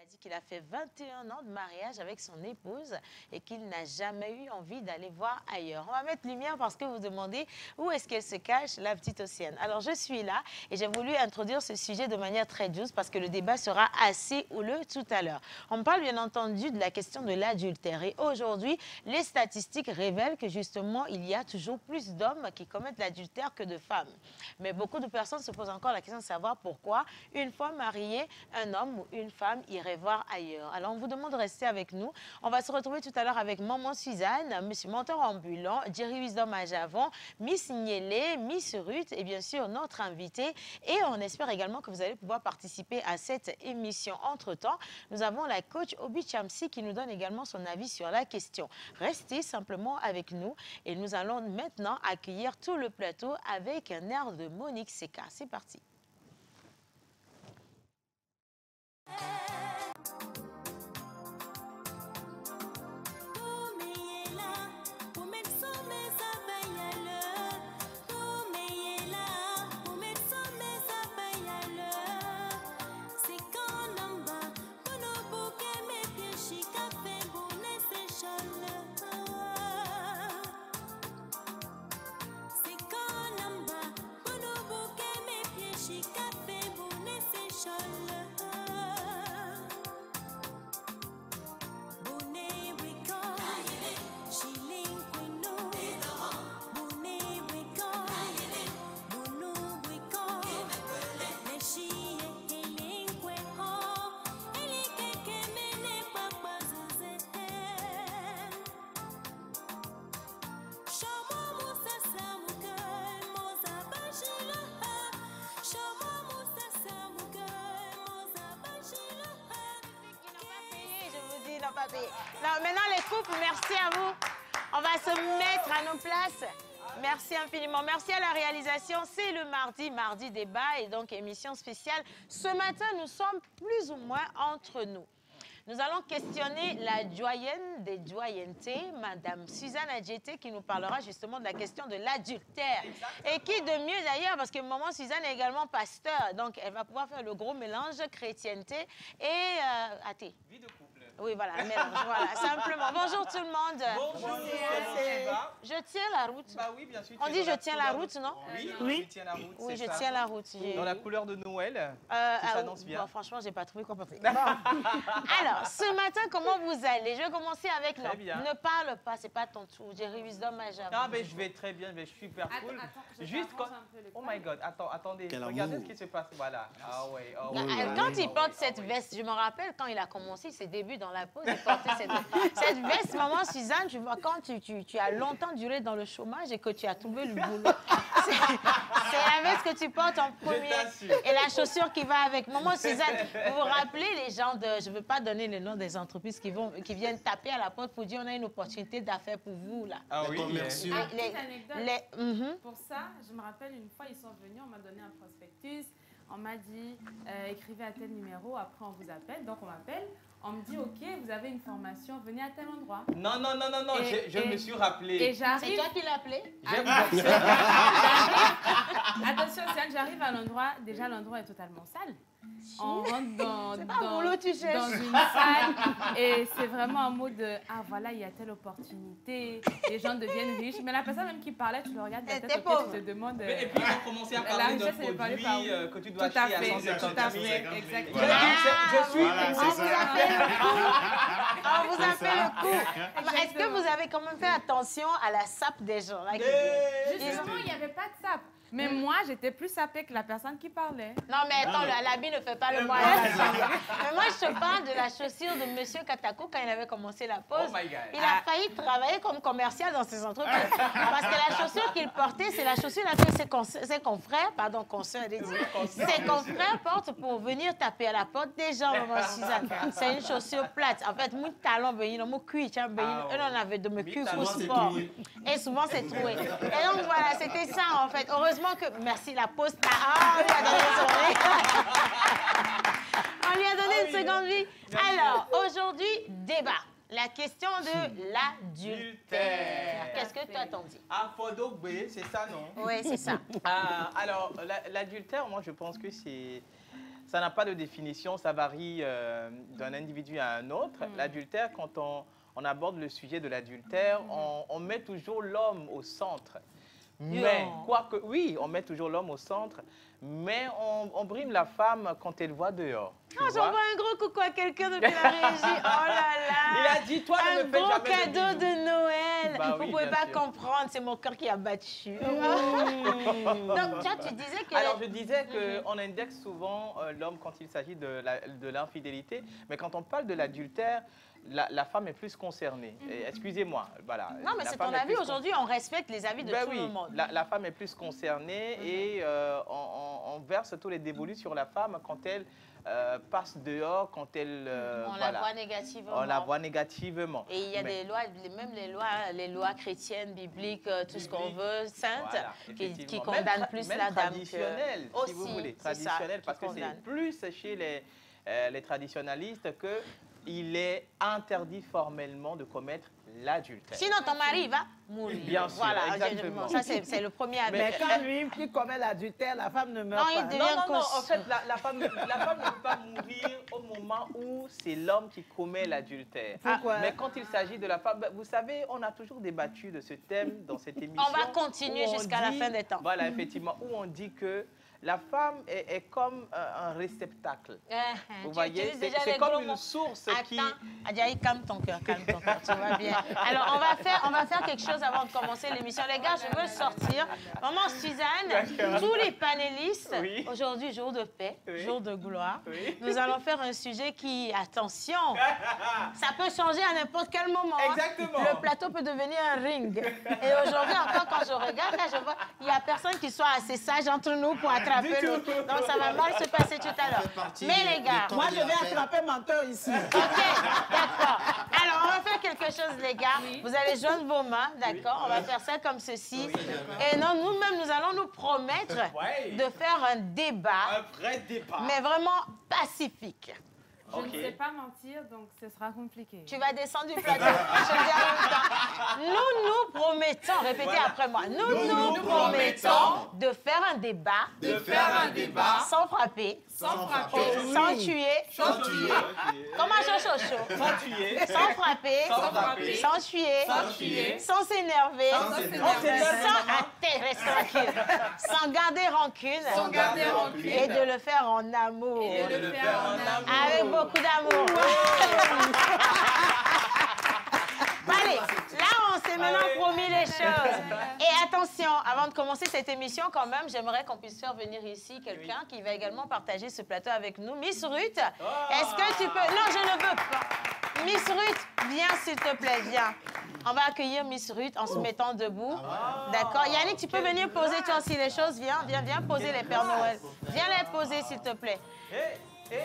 dit qu'il a fait 21 ans de mariage avec son épouse et qu'il n'a jamais eu envie d'aller voir ailleurs. On va mettre lumière parce que vous demandez où est-ce qu'elle se cache, la petite Océane. Alors, je suis là et j'ai voulu introduire ce sujet de manière très douce parce que le débat sera assez houleux tout à l'heure. On parle bien entendu de la question de l'adultère et aujourd'hui, les statistiques révèlent que justement, il y a toujours plus d'hommes qui commettent l'adultère que de femmes. Mais beaucoup de personnes se posent encore la question de savoir pourquoi une fois marié, un homme ou une femme irait voir ailleurs. Alors, on vous demande de rester avec nous. On va se retrouver tout à l'heure avec Maman Suzanne, Monsieur Mentor Ambulant, Jerry Wisdom à Javon, Miss Niélé, Miss Ruth et bien sûr notre invité. Et on espère également que vous allez pouvoir participer à cette émission. Entre-temps, nous avons la coach Obi Chamsi qui nous donne également son avis sur la question. Restez simplement avec nous et nous allons maintenant accueillir tout le plateau avec un air de Monique Seka. C'est parti. Non, maintenant les couples, merci à vous. On va se mettre à nos places. Merci infiniment. Merci à la réalisation. C'est le mardi débat et donc émission spéciale. Ce matin, nous sommes plus ou moins entre nous. Nous allons questionner la doyenne des doyennetés, Madame Suzanne Adjeté, qui nous parlera justement de la question de l'adultère. Et qui de mieux d'ailleurs, parce que Maman Suzanne est également pasteur, donc elle va pouvoir faire le gros mélange chrétienté et athée. Vie de couple. Oui, voilà, mélange, voilà, simplement. Bonjour tout le monde. Bonjour. Je tiens la route. Bah oui, bien sûr. On dit je tiens la route, non? Oui, je tiens la route. Oui, je tiens la route. Dans la couleur de Noël, ça s'annonce bien. Bon, franchement, j'ai pas trouvé quoi porter. Bon. Alors, ce matin, comment vous allez? Je vais commencer avec non. Ne parle pas, c'est pas ton tour. Jerry Wisdom à Javon. Ah, mais je vais très bien, mais je suis super cool. Juste quand... Oh my God, attendez, regardez ce qui se passe. Voilà. Ah ouais, oh ouais. Quand il porte cette veste, je me rappelle quand il a commencé ses débuts dans la pause, il portait cette veste. Maman Suzanne, tu vois, quand tu as longtemps duré dans le chômage et que tu as trouvé le boulot, c'est la veste que tu portes en premier et la chaussure qui va avec. Maman Suzanne, vous vous rappelez les gens de, je ne veux pas donner le nom des entreprises qui viennent taper à la porte pour dire on a une opportunité d'affaires pour vous là. Ah oui, merci. Pour ça, je me rappelle une fois ils sont venus, on m'a donné un prospectus, on m'a dit écrivez à tel numéro, après on vous appelle, donc on m'appelle. On me dit, OK, vous avez une formation, venez à tel endroit. Non, je me suis rappelé. Et j'arrive... C'est toi qui l'as appelé? Attention, j'arrive à l'endroit, déjà l'endroit est totalement sale. On rentre dans une salle et c'est vraiment un mot de « Ah, voilà, il y a telle opportunité, les gens deviennent riches. » Mais la personne même qui parlait, tu le regardes de la tête, tu te demandes... Et puis, ils ont commencé à parler d'un produit que tu dois acheter à 150 000. Tout à fait, exactement. Je suis... On vous a fait le coup. Est-ce que vous avez quand même fait attention à la sape des gens? Justement, il n'y avait pas de sape. Mais moi, j'étais plus sapée que la personne qui parlait. Non, mais attends, l'habit ne fait pas le moine. Mais moi, je te parle de la chaussure de Monsieur Katako quand il avait commencé la pause. Oh my God. Il a failli travailler comme commercial dans ses entreprises. Parce que la chaussure qu'il portait, c'est la chaussure que ses confrères, pardon, ses confrères portent pour venir taper à la porte des gens, Maman Suzanne. C'est une chaussure plate. En fait, mon talon, mon cuir, on avait de me cuir pour sport. Et souvent, c'est troué. Et donc, voilà, c'était ça, en fait. Heureusement que... Merci, la pause. Ah, on lui a donné une seconde vie. Alors, aujourd'hui, débat. La question de l'adultère. Qu'est-ce que toi t'en dis? Ah, Fodogbe, c'est ça, non? Oui, c'est ça. Alors, l'adultère, moi, je pense que Ça n'a pas de définition, ça varie d'un individu à un autre. L'adultère, quand on aborde le sujet de l'adultère, on met toujours l'homme au centre. Mais, quoique, oui, on met toujours l'homme au centre, mais on brime la femme quand elle voit dehors. J'envoie un gros coucou à quelqu'un depuis la régie. Oh là là! Il a dit, toi, ne me fais jamais un beau cadeau de Noël. Bah, vous oui, pouvez pas sûr. comprendre, c'est mon cœur qui a battu. Donc, toi, tu disais que... Alors, je disais qu'on indexe souvent l'homme quand il s'agit de l'infidélité, mais quand on parle de l'adultère, la femme est plus concernée. Excusez-moi, voilà. Non, mais c'est ton avis. Aujourd'hui, on respecte les avis de tout le monde. La femme est plus concernée et on verse tous les dévolus sur la femme quand elle passe dehors, quand elle... on la voit négativement. On la voit négativement. Et il y a des lois, même les lois chrétiennes, bibliques, tout ce qu'on veut, saintes, qui condamnent plus la dame que... Traditionnelles, si vous voulez. Traditionnelles, parce que c'est plus chez les traditionnalistes que... il est interdit formellement de commettre l'adultère. Sinon, ton mari va mourir. Bien sûr, voilà, exactement. Ça, c'est le premier avis. Mais quand lui qui commet l'adultère, la femme ne meurt pas. Non, en fait, la femme ne peut pas mourir au moment où c'est l'homme qui commet l'adultère. Pourquoi? Mais quand il s'agit de la femme, vous savez, on a toujours débattu de ce thème dans cette émission. On va continuer jusqu'à la fin des temps. Voilà, effectivement, où on dit que la femme est comme un réceptacle. Vous voyez, c'est comme une source qui... Attends, Adjaï, calme ton cœur, tu vas bien. Alors, on va faire quelque chose avant de commencer l'émission. Les gars, je veux sortir. Maman Suzanne, tous les panélistes, aujourd'hui, jour de paix, jour de gloire, nous allons faire un sujet qui, attention, ça peut changer à n'importe quel moment. Exactement. Le plateau peut devenir un ring. Et aujourd'hui, encore, quand je regarde, là, je vois, il n'y a personne qui soit assez sage entre nous pour attraper l'eau. Donc, ça va mal se passer tout à l'heure. Mais les gars... Moi, je vais attraper menteur ici. OK, d'accord. Alors, on va faire quelque chose, les gars. Vous allez joindre vos mains, d'accord? On va faire ça comme ceci. Et non, nous-mêmes, nous allons nous promettre de faire un débat. Un vrai débat. Mais vraiment pacifique. Je ne sais pas mentir, donc ce sera compliqué. Tu vas descendre du plateau. Je le dis en même temps. Nous promettons, répétez après moi, nous promettons de faire un débat. Sans frapper. Sans frapper. Sans tuer. Comme un chaud. Sans tuer. Sans frapper. Sans tuer. Sans s'énerver. Reste tranquille. Sans garder rancune. Et de le faire en amour. Avec beaucoup d'amour. Allez, là, on s'est maintenant promis les choses. Et attention, avant de commencer cette émission, quand même, j'aimerais qu'on puisse faire venir ici quelqu'un qui va également partager ce plateau avec nous. Miss Ruth, est-ce que tu peux... Non, je ne veux pas. Miss Ruth, viens s'il te plaît, viens. On va accueillir Miss Ruth en se mettant debout. D'accord. Yannick, tu peux venir poser toi aussi les choses. Viens poser les Pères Noël. Viens les poser, s'il te plaît. Oui.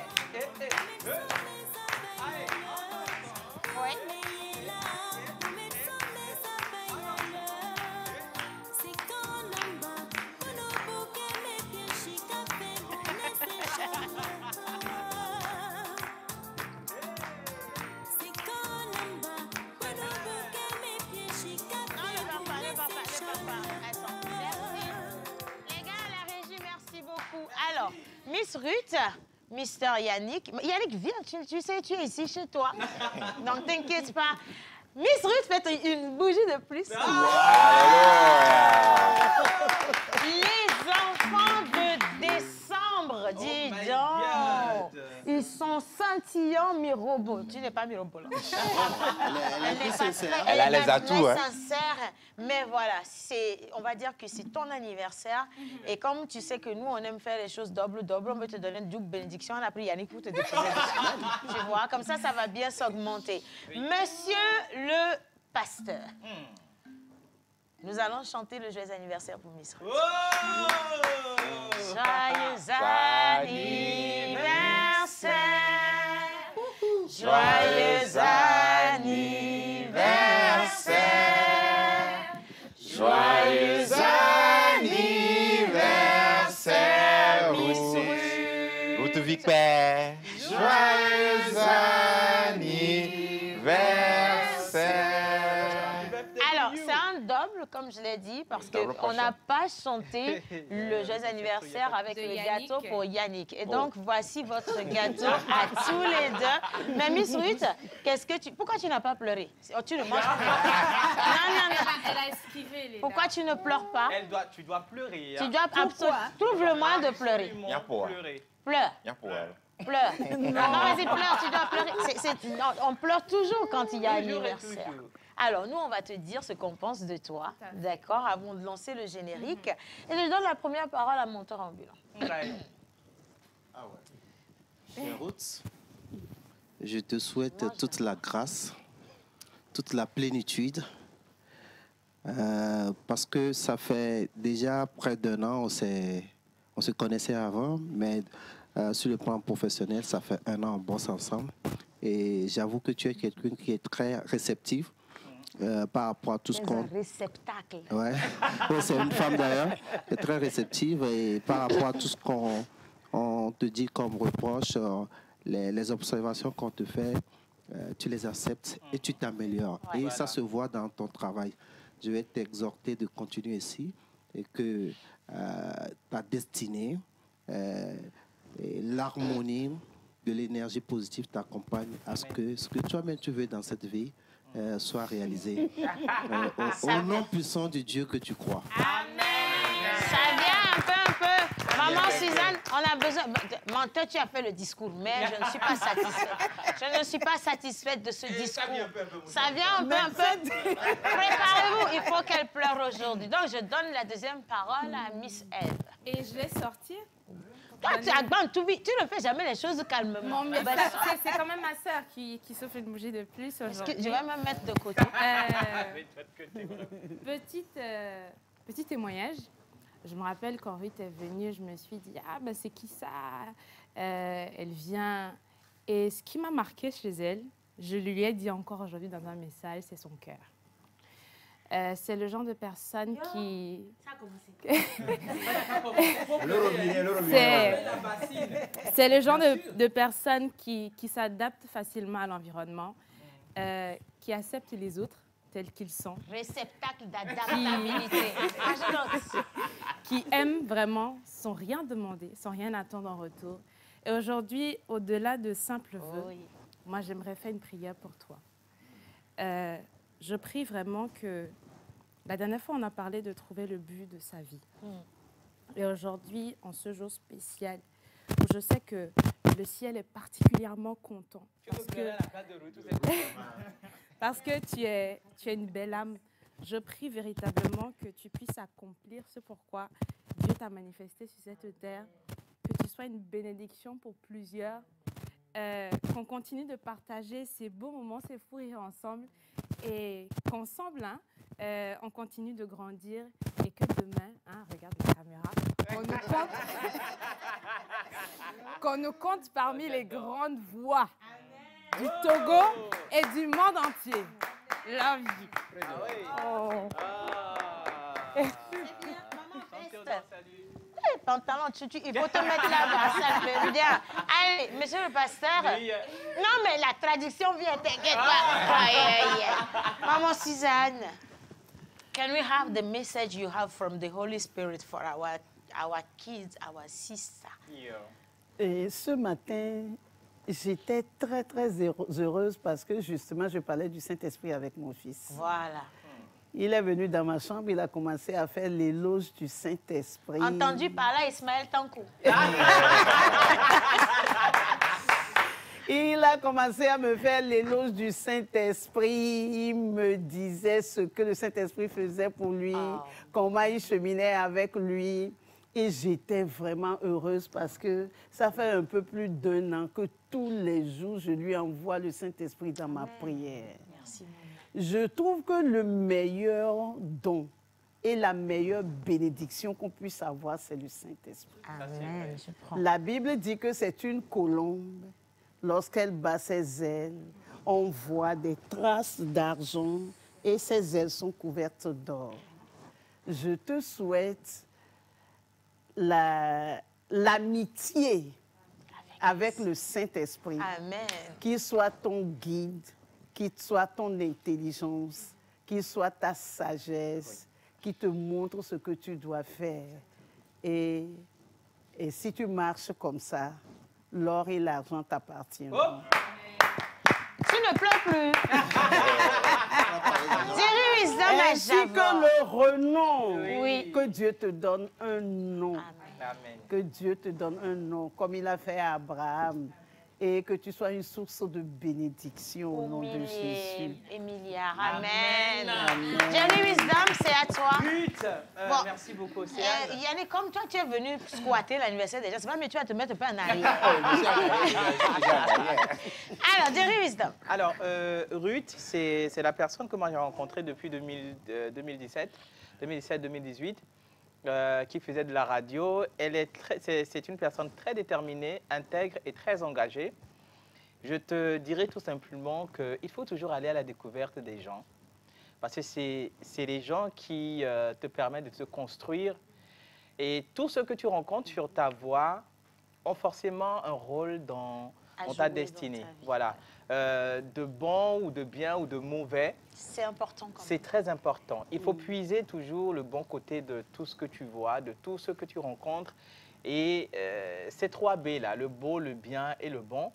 Alors, Miss Ruth, Mister Yannick. Yannick, viens, tu sais, tu es ici chez toi. Donc, t'inquiète pas. Miss Ruth, faites une bougie de plus. Les enfants de décembre, dis donc. Ils sont scintillants, mirobolants. Tu n'es pas mirobolant. Elle a les atouts. Très sincère, mais voilà, on va dire que c'est ton anniversaire. Et comme tu sais que nous, on aime faire les choses double, on veut te donner une double bénédiction. On a pris Yannick pour te déposer. Tu vois, comme ça va bien s'augmenter. Monsieur le pasteur, nous allons chanter le joyeux anniversaire pour Miss Ruth. Joyeux anniversaire, joyeux anniversaire, joyeux anniversaire, Miss Ruth Vicpère. Joyeux anniversaire. Alors, c'est un double comme je l'ai dit, parce qu'on n'a pas chanté le joyeux anniversaire avec le gâteau pour Yannick. Et donc, voici votre gâteau à tous les deux. Mais Miss Ruth, pourquoi tu n'as pas pleuré? Tu ne manges pas. Non. Elle a esquivé les Pourquoi tu ne pleures pas? Tu dois pleurer. Tu dois trouve le moyen de pleurer. Pleure. Pleure. Non, vas-y, pleure, tu dois pleurer. Non, on pleure toujours quand il y a anniversaire. Alors, nous, on va te dire ce qu'on pense de toi, d'accord, avant de lancer le générique. Et je donne la première parole à Monteur Ambulant. Ah ouais. Chère Ruth, je te souhaite toute la grâce, toute la plénitude, parce que ça fait déjà près d'1 an, on se connaissait avant, mais sur le plan professionnel, ça fait 1 an, on bosse ensemble. Et j'avoue que tu es quelqu'un qui est très réceptif par rapport à tout ce qu'on... C'est un réceptacle. Ouais, c'est une femme d'ailleurs, qui est très réceptive et par rapport à tout ce qu'on te dit comme reproche, les observations qu'on te fait, tu les acceptes et tu t'améliores. Ouais, et voilà. Ça se voit dans ton travail. Je vais t'exhorter de continuer ici et que ta destinée... et l'harmonie de l'énergie positive t'accompagne à ce que toi-même tu veux dans cette vie soit réalisé. Au nom puissant du Dieu que tu crois. Amen. Ça vient un peu. Maman Suzanne, on a besoin... Toi, tu as fait le discours, mais je ne suis pas satisfaite. Je ne suis pas satisfaite de ce discours. Ça vient un peu. Préparez-vous, il faut qu'elle pleure aujourd'hui. Donc, je donne la deuxième parole à Miss Eve. Et je laisse sortir. Toi, tu agbandes tout vite. Tu ne fais jamais les choses calmement. Non, mais c'est quand même ma sœur qui souffle une bougie de plus aujourd'hui. Je vais me mettre de côté. Petit témoignage. Je me rappelle quand Ruth est venue, je me suis dit, ah ben c'est qui ça? Elle vient. Et ce qui m'a marqué chez elle, je lui ai dit encore aujourd'hui dans un message, c'est son cœur. C'est le genre de personne qui... Ça a commencé. C'est le genre de personne qui s'adapte facilement à l'environnement, qui accepte les autres tels qu'ils sont. Réceptacle d'adaptabilité. Qui aime vraiment sans rien demander, sans rien attendre en retour. Et aujourd'hui, au-delà de simples vœux, moi j'aimerais faire une prière pour toi. Je prie vraiment que... La dernière fois, on a parlé de trouver le but de sa vie. Et aujourd'hui, en ce jour spécial, où je sais que le ciel est particulièrement content. Parce que tu es une belle âme. Je prie véritablement que tu puisses accomplir ce pourquoi Dieu t'a manifesté sur cette terre, que tu sois une bénédiction pour plusieurs, qu'on continue de partager ces beaux moments, ces fous rires ensemble, et qu'ensemble, on continue de grandir et que demain, regarde la caméra, qu'on nous compte parmi les grandes voix du Togo et du monde entier. La vie. Pantalon, il faut te mettre là-bas, ça fait bien. Allez, monsieur le pasteur. Non, mais la traduction vient, t'inquiète pas. Maman Suzanne, can we have the message you have from the Holy Spirit for our kids, our sister? Et ce matin, j'étais très, très heureuse parce que justement, je parlais du Saint-Esprit avec mon fils. Voilà. Il est venu dans ma chambre, il a commencé à faire l'éloge du Saint-Esprit. Entendu par là, Ismaël Tankou. Il a commencé à me faire l'éloge du Saint-Esprit. Il me disait ce que le Saint-Esprit faisait pour lui, comment il cheminait avec lui. Et j'étais vraiment heureuse parce que ça fait un peu plus d'1 an que tous les jours, je lui envoie le Saint-Esprit dans ma prière. Merci. Je trouve que le meilleur don et la meilleure bénédiction qu'on puisse avoir, c'est le Saint-Esprit. Amen. La Bible dit que c'est une colombe. Lorsqu'elle bat ses ailes, on voit des traces d'argent et ses ailes sont couvertes d'or. Je te souhaite l'amitié avec le Saint-Esprit. Amen. Qu'il soit ton guide, qu'il soit ton intelligence, qu'il soit ta sagesse, qui te montre ce que tu dois faire. Et si tu marches comme ça, l'or et l'argent t'appartiennent. Oh. Tu ne pleures plus. Jerry Wisdom Ainsi que le renom. Oui. Que Dieu te donne un nom. Amen. Que Dieu te donne un nom, comme il a fait à Abraham. Et que tu sois une source de bénédiction au nom de Jésus. Emilia, amen. Amen. Jerry Wisdom, c'est à toi. Ruth, Bon. merci beaucoup, Océane. Yannick, comme toi, tu es venu squatter l'anniversaire déjà, c'est pas, mais tu vas te mettre un peu en arrière. Alors, Jerry Wisdom. Alors, Ruth, c'est la personne que moi j'ai rencontrée depuis 2017-2018, qui faisait de la radio. C'est une personne très déterminée, intègre et très engagée. Je te dirais tout simplement qu'il faut toujours aller à la découverte des gens. Parce que c'est les gens qui te permettent de te construire. Et tous ceux que tu rencontres sur ta voie ont forcément un rôle dans ta destinée. Dans ta vie. Voilà. De bon ou de bien ou de mauvais. C'est important quand même. C'est très important. Il faut puiser toujours le bon côté de tout ce que tu vois, de tout ce que tu rencontres. Et ces 3 B-là, le beau, le bien et le bon,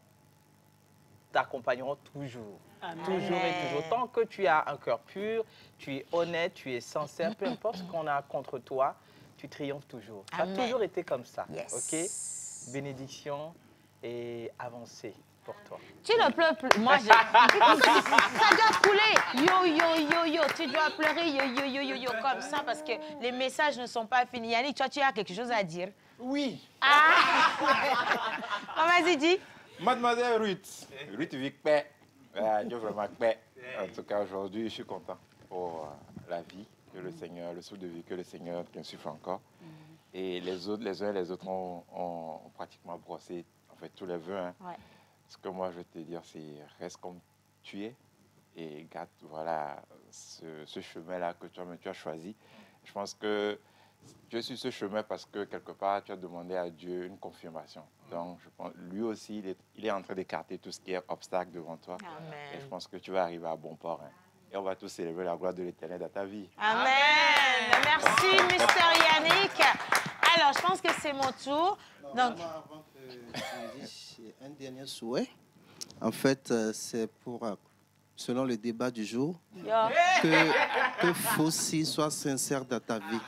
t'accompagneront toujours. Amen. Toujours et toujours. Tant que tu as un cœur pur, tu es honnête, tu es sincère, peu importe ce qu'on a contre toi, tu triomphes toujours. Ça a Amen. toujours été comme ça. Yes. OK? Bénédiction et avancée pour toi. Tu ne pleures plus. Moi, ça doit couler. Yo, yo, yo, yo. Tu dois pleurer yo, yo, yo, yo, yo, comme ça parce que les messages ne sont pas finis. Yannick, toi, tu as quelque chose à dire? Oui. Ah! Oh, vas-y, dis. Mademoiselle Ruth Vicpé. Dieu vraiment paix. En tout cas, aujourd'hui, je suis content pour la vie que le Seigneur, le souffle de vie que le Seigneur t'insuffle encore. Et les uns et les autres ont pratiquement brossé en fait tous les vœux. Hein. Ouais. Ce que moi, je veux te dire, c'est reste comme tu es et garde voilà, ce chemin-là que toi-même tu as choisi. Je pense que tu es sur ce chemin parce que quelque part, tu as demandé à Dieu une confirmation. Donc, je pense, lui aussi, il est en train d'écarter tout ce qui est obstacle devant toi. Amen. Et je pense que tu vas arriver à bon port. Hein. Et on va tous célébrer la gloire de l'Éternel dans ta vie. Amen. Merci, Mr. Yannick. Alors, je pense que c'est mon tour. Donc, Avant que je dise, j'ai un dernier souhait. En fait, c'est pour, selon le débat du jour, que Fossi soit sincère dans ta vie.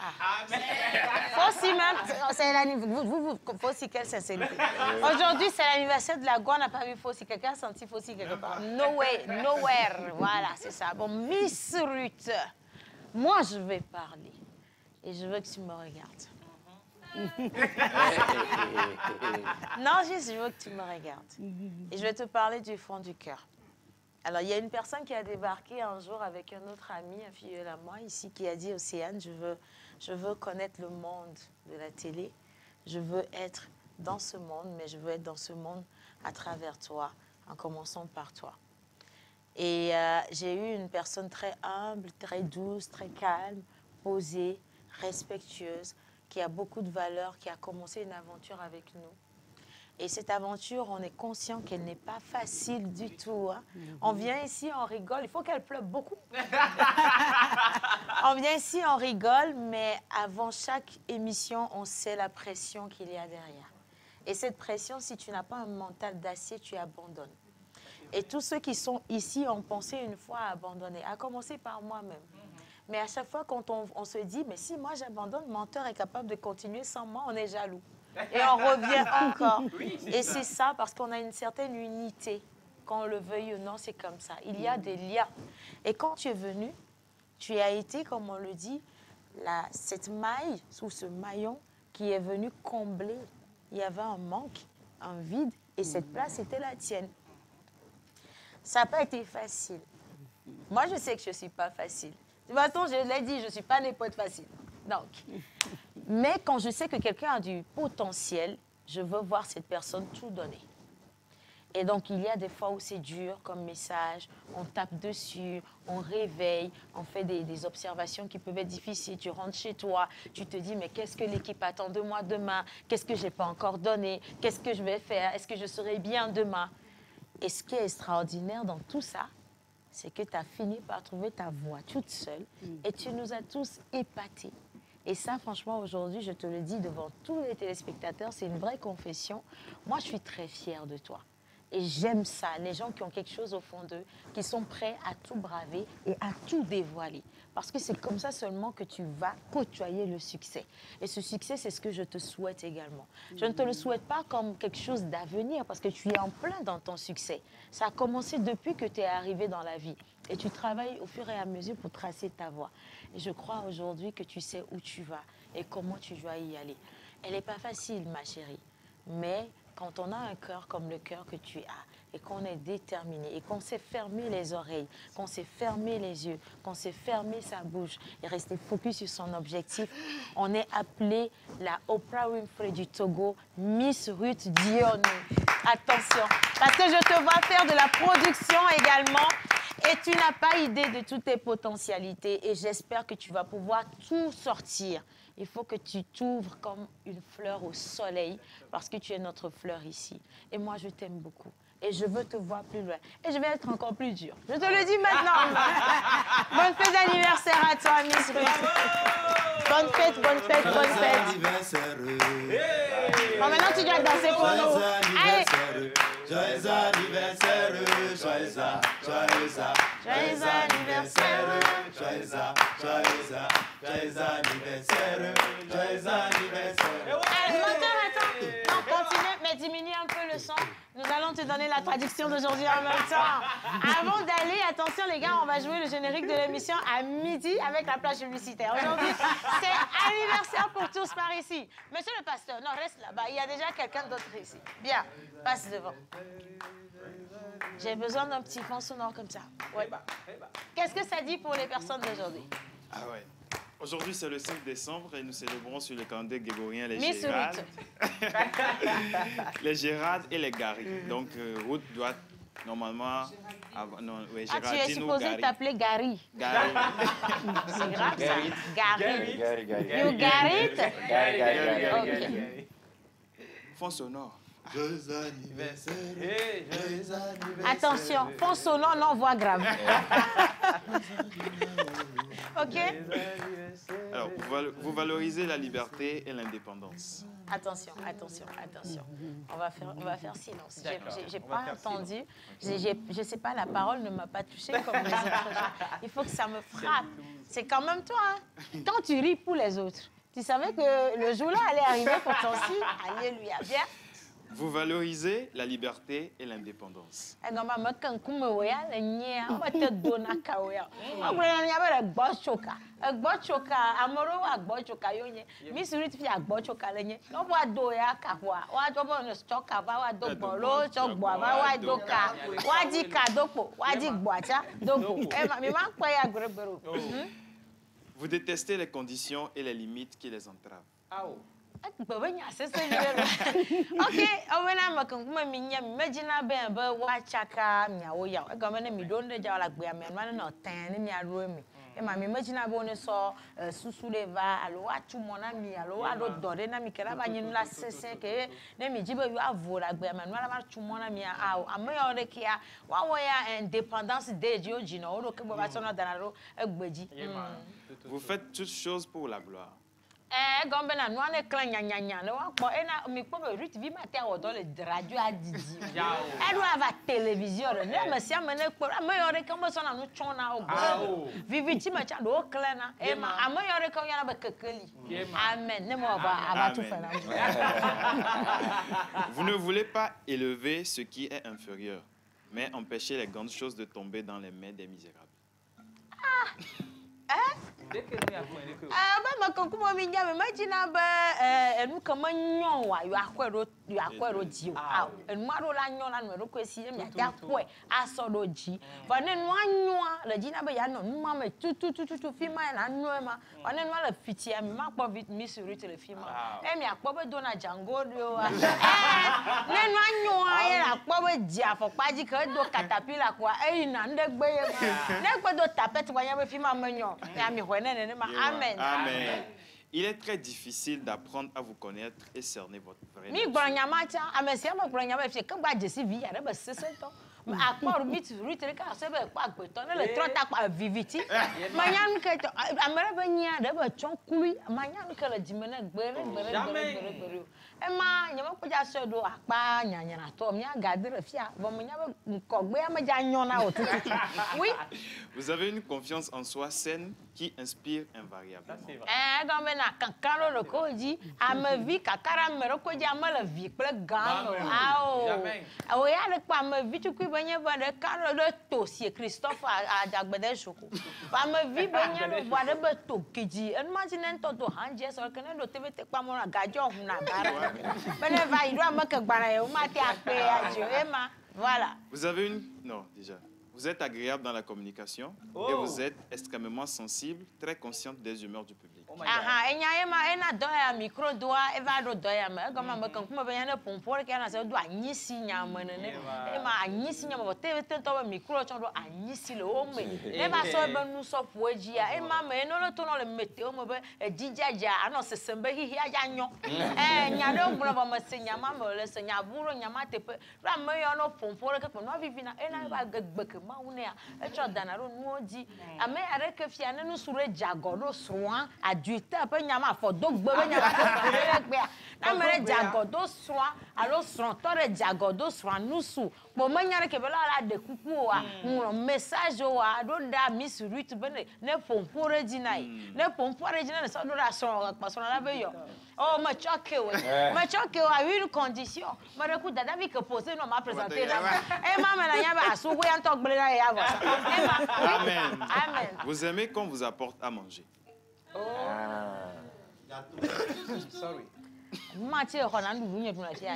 Fossi même, c'est l'anniversaire. Fossi, quelle sincérité. Aujourd'hui, c'est l'anniversaire de la Goua, on n'a pas vu Fossi. Quelqu'un a senti Fossi quelque part? No way, nowhere. Voilà, c'est ça. Bon, Miss Ruth, moi, je vais parler. Et je veux que tu me regardes. Non, je veux que tu me regardes. Et je vais te parler du fond du cœur. Alors, il y a une personne qui a débarqué un jour avec un autre ami, un filleul à moi, ici, qui a dit, Océane, je veux connaître le monde de la télé. Je veux être dans ce monde, mais je veux être dans ce monde à travers toi, en commençant par toi. Et j'ai eu une personne très humble, très douce, très calme, posée, respectueuse, qui a beaucoup de valeurs, qui a commencé une aventure avec nous. Et cette aventure, on est conscient qu'elle n'est pas facile du tout. Hein. On vient ici, on rigole. Il faut qu'elle pleuve beaucoup. On vient ici, on rigole, mais avant chaque émission, on sait la pression qu'il y a derrière. Et cette pression, si tu n'as pas un mental d'acier, tu abandonnes. Et tous ceux qui sont ici ont pensé une fois à abandonner, à commencer par moi-même. Mais à chaque fois, quand on se dit, mais si moi j'abandonne, le menteur est capable de continuer sans moi, on est jaloux. Et on revient encore. Et c'est ça, parce qu'on a une certaine unité. Qu'on le veuille ou non, c'est comme ça. Il y a des liens. Et quand tu es venu, tu as été, comme on le dit, cette maille, ou ce maillon qui est venu combler. Il y avait un manque, un vide, et cette place était la tienne. Ça n'a pas été facile. Moi, je sais que je ne suis pas facile. De toute façon, je l'ai dit, je ne suis pas n'importe facile. Donc, mais quand je sais que quelqu'un a du potentiel, je veux voir cette personne tout donner. Et donc, il y a des fois où c'est dur comme message, on tape dessus, on réveille, on fait des observations qui peuvent être difficiles. Tu rentres chez toi, tu te dis, mais qu'est-ce que l'équipe attend de moi demain? Qu'est-ce que je n'ai pas encore donné? Qu'est-ce que je vais faire? Est-ce que je serai bien demain? Et ce qui est extraordinaire dans tout ça, c'est que tu as fini par trouver ta voix toute seule et tu nous as tous épatés. Et ça, franchement, aujourd'hui, je te le dis devant tous les téléspectateurs, c'est une vraie confession. Moi, je suis très fière de toi. Et j'aime ça, les gens qui ont quelque chose au fond d'eux, qui sont prêts à tout braver et à tout dévoiler. Parce que c'est comme ça seulement que tu vas côtoyer le succès. Et ce succès, c'est ce que je te souhaite également. Je ne te le souhaite pas comme quelque chose d'avenir, parce que tu es en plein dans ton succès. Ça a commencé depuis que tu es arrivé dans la vie. Et tu travailles au fur et à mesure pour tracer ta voie. Et je crois aujourd'hui que tu sais où tu vas et comment tu dois y aller. Elle n'est pas facile, ma chérie, mais quand on a un cœur comme le cœur que tu as et qu'on est déterminé et qu'on sait fermer les oreilles, qu'on sait fermer les yeux, qu'on sait fermer sa bouche et rester focus sur son objectif, on est appelé la Oprah Winfrey du Togo, Miss Ruth Dionne. Attention, parce que je te vois faire de la production également et tu n'as pas idée de toutes tes potentialités et j'espère que tu vas pouvoir tout sortir. Il faut que tu t'ouvres comme une fleur au soleil parce que tu es notre fleur ici. Et moi, je t'aime beaucoup. Et je veux te voir plus loin. Et je vais être encore plus dure. Je te le dis maintenant. Bonne fête d'anniversaire à toi, Miss Ruth. Bonne fête, bonne fête, bonne fête. Bon, maintenant, tu dois danser pour nous. Allez. Joyeux anniversaire, joyeux anniversaire, joyeux anniversaire, joyeux anniversaire. Moteur, attends. Non, continue, mais diminue un peu le son. Nous allons te donner la traduction d'aujourd'hui en même temps. Avant d'aller, attention les gars, on va jouer le générique de l'émission à midi avec la plage publicitaire. Aujourd'hui, c'est anniversaire pour tous par ici. Monsieur le pasteur, non, reste là-bas. Il y a déjà quelqu'un d'autre ici. Bien, passe devant. J'ai besoin d'un petit fond sonore comme ça. Ouais. Qu'est-ce que ça dit pour les personnes d'aujourd'hui? Ah ouais. Aujourd'hui, c'est le 5 décembre et nous célébrons sur le calendrier grégorien les Miss Gérades. Les Gérades et les Gary. Donc, Ruth doit normalement... non, ouais, tu es supposé t'appeler Gary. Gary. C'est grave ça. Gary. You got it? OK. Fond sonore. Joyeux anniversaire, joyeux anniversaire. Attention, fond sonore, non voix grave. OK? Alors, vous valorisez la liberté et l'indépendance. Attention, attention, attention. On va faire silence. J'ai pas entendu. Je sais pas, la parole ne m'a pas touchée comme les autres gens. Il faut que ça me frappe. C'est quand même toi. Hein? Quand tu ris pour les autres, tu savais que le jour-là allait arriver pour ton signe. Alléluia. Bien. Vous valorisez la liberté et l'indépendance. Vous détestez les conditions et les limites qui les entravent. OK, on va kuma minya imagine ben ba wa chaka miawo ya e gama na mi don de ja la gbe me no na tan ni mi aro mi e ma mi imagine ba oni so susu leva alo wa tumo na mi alo wa do dore na mi kera ba nyin la sese ke na mi jibe yu avo la gbe me no la ma tumo na mi a amoya ore kia wa wo ya indépendance de ji oji no ro ke bo ba so na danaro egbeji. Vous faites toutes choses pour la gloire. Gombe na no ane klan nyanyanya ne wa kpo ena mi kpo be Ruth vi ma te o do le radio adidi e do ava télévision ne me sia me ne kpo me yore kan bo so na no chon na o vivi ti ma cha do klan na e ma am yore kan yana ba kekeli amen ne mo ba aba tu fera. Vous ne voulez pas élever ce qui est inférieur, mais empêcher les grandes choses de tomber dans les mains des misérables. Ba makankumo mi nya me magina ba enu kama nyon wa yo akwero ji o enu aro la nyon la no ro kwesi mi aja kwe asodo ji ba ne nu anyon la jina ba ya no nu ma tu fi ma na nyon ma ba ne nu la fiti mi ma kpo Miss Ruth le fi ma mi akpo be dona jango rio ne nu anyon aye la kpo be ji afokpa ji ka do caterpillar kwa na ndegbe ye ma ne kpo do tapet wa ya be fi ma menyon ya mi Amen. Amen. Il est très difficile d'apprendre à vous connaître et cerner votre vraie nature. akpɔ Miss Ruth le ka se be kpɔ agbetɔ ne le trɔ ta kpɔ viviti manya nu ke amere be nyia de be tsɔ kului manya nu ke le dzime ne gbe ema nye me kpɔdza se do akpa nyanyanatɔ mia gade le fia vɔ menya be nkɔgbea me dza nyɔna o tututu oui. Vous avez une confiance en soi saine qui inspire invariablement. Donc maintenant kakaro le ko di amevi kakara mero ko di amele vi kple gan o ya le pa amevi tukui benye ba de karo de to si Christophe Adagbede Soko amevi benye no ba de be to keji imagine to hanje so kene do tebete pa mo gajo hu na bara bene va ido amake gbara e o ma ti ape ajo ema voilà. Vous avez une non déjà. Vous êtes agréable dans la communication et vous êtes extrêmement sensible, très consciente des humeurs du public. Ena doya micro doa eva do doya me goma me kan kuma benya ne pompore ke na se do anyisi nyama ne ema anyisi nyama bo te to micro chon do anyisi le o me e ba so be nu so poji ya ema me no le to no le mete o me be ejijaja ano se sembe hihi aja nyo nya do ngro ba me se nyama me le se nya buro nyama tepe ra me yo no pompore ke no vivina ena ba gbeke ma une ya e cho dana ro nu oji ame are ke fia ne nu sure jagodo soan adulte pe nyama fo do gbe nyama gbe na mere jagodo soan alo soan to re jagodo soan nusu bo manyare ke bela la de kuku wa un message wa do da Miss Ruth bene ne pompore jinai ne pompore jinai so do ra so pa so na be yo oh ma choke wa une condition ma reku dada vi que poser no ma présenter là e ma na nya ba asu go yan to gbe na ya va amen amen. Vous aimez qu'on vous apporte à manger. Sorry. Mati e hona ndu bunye tuna tia.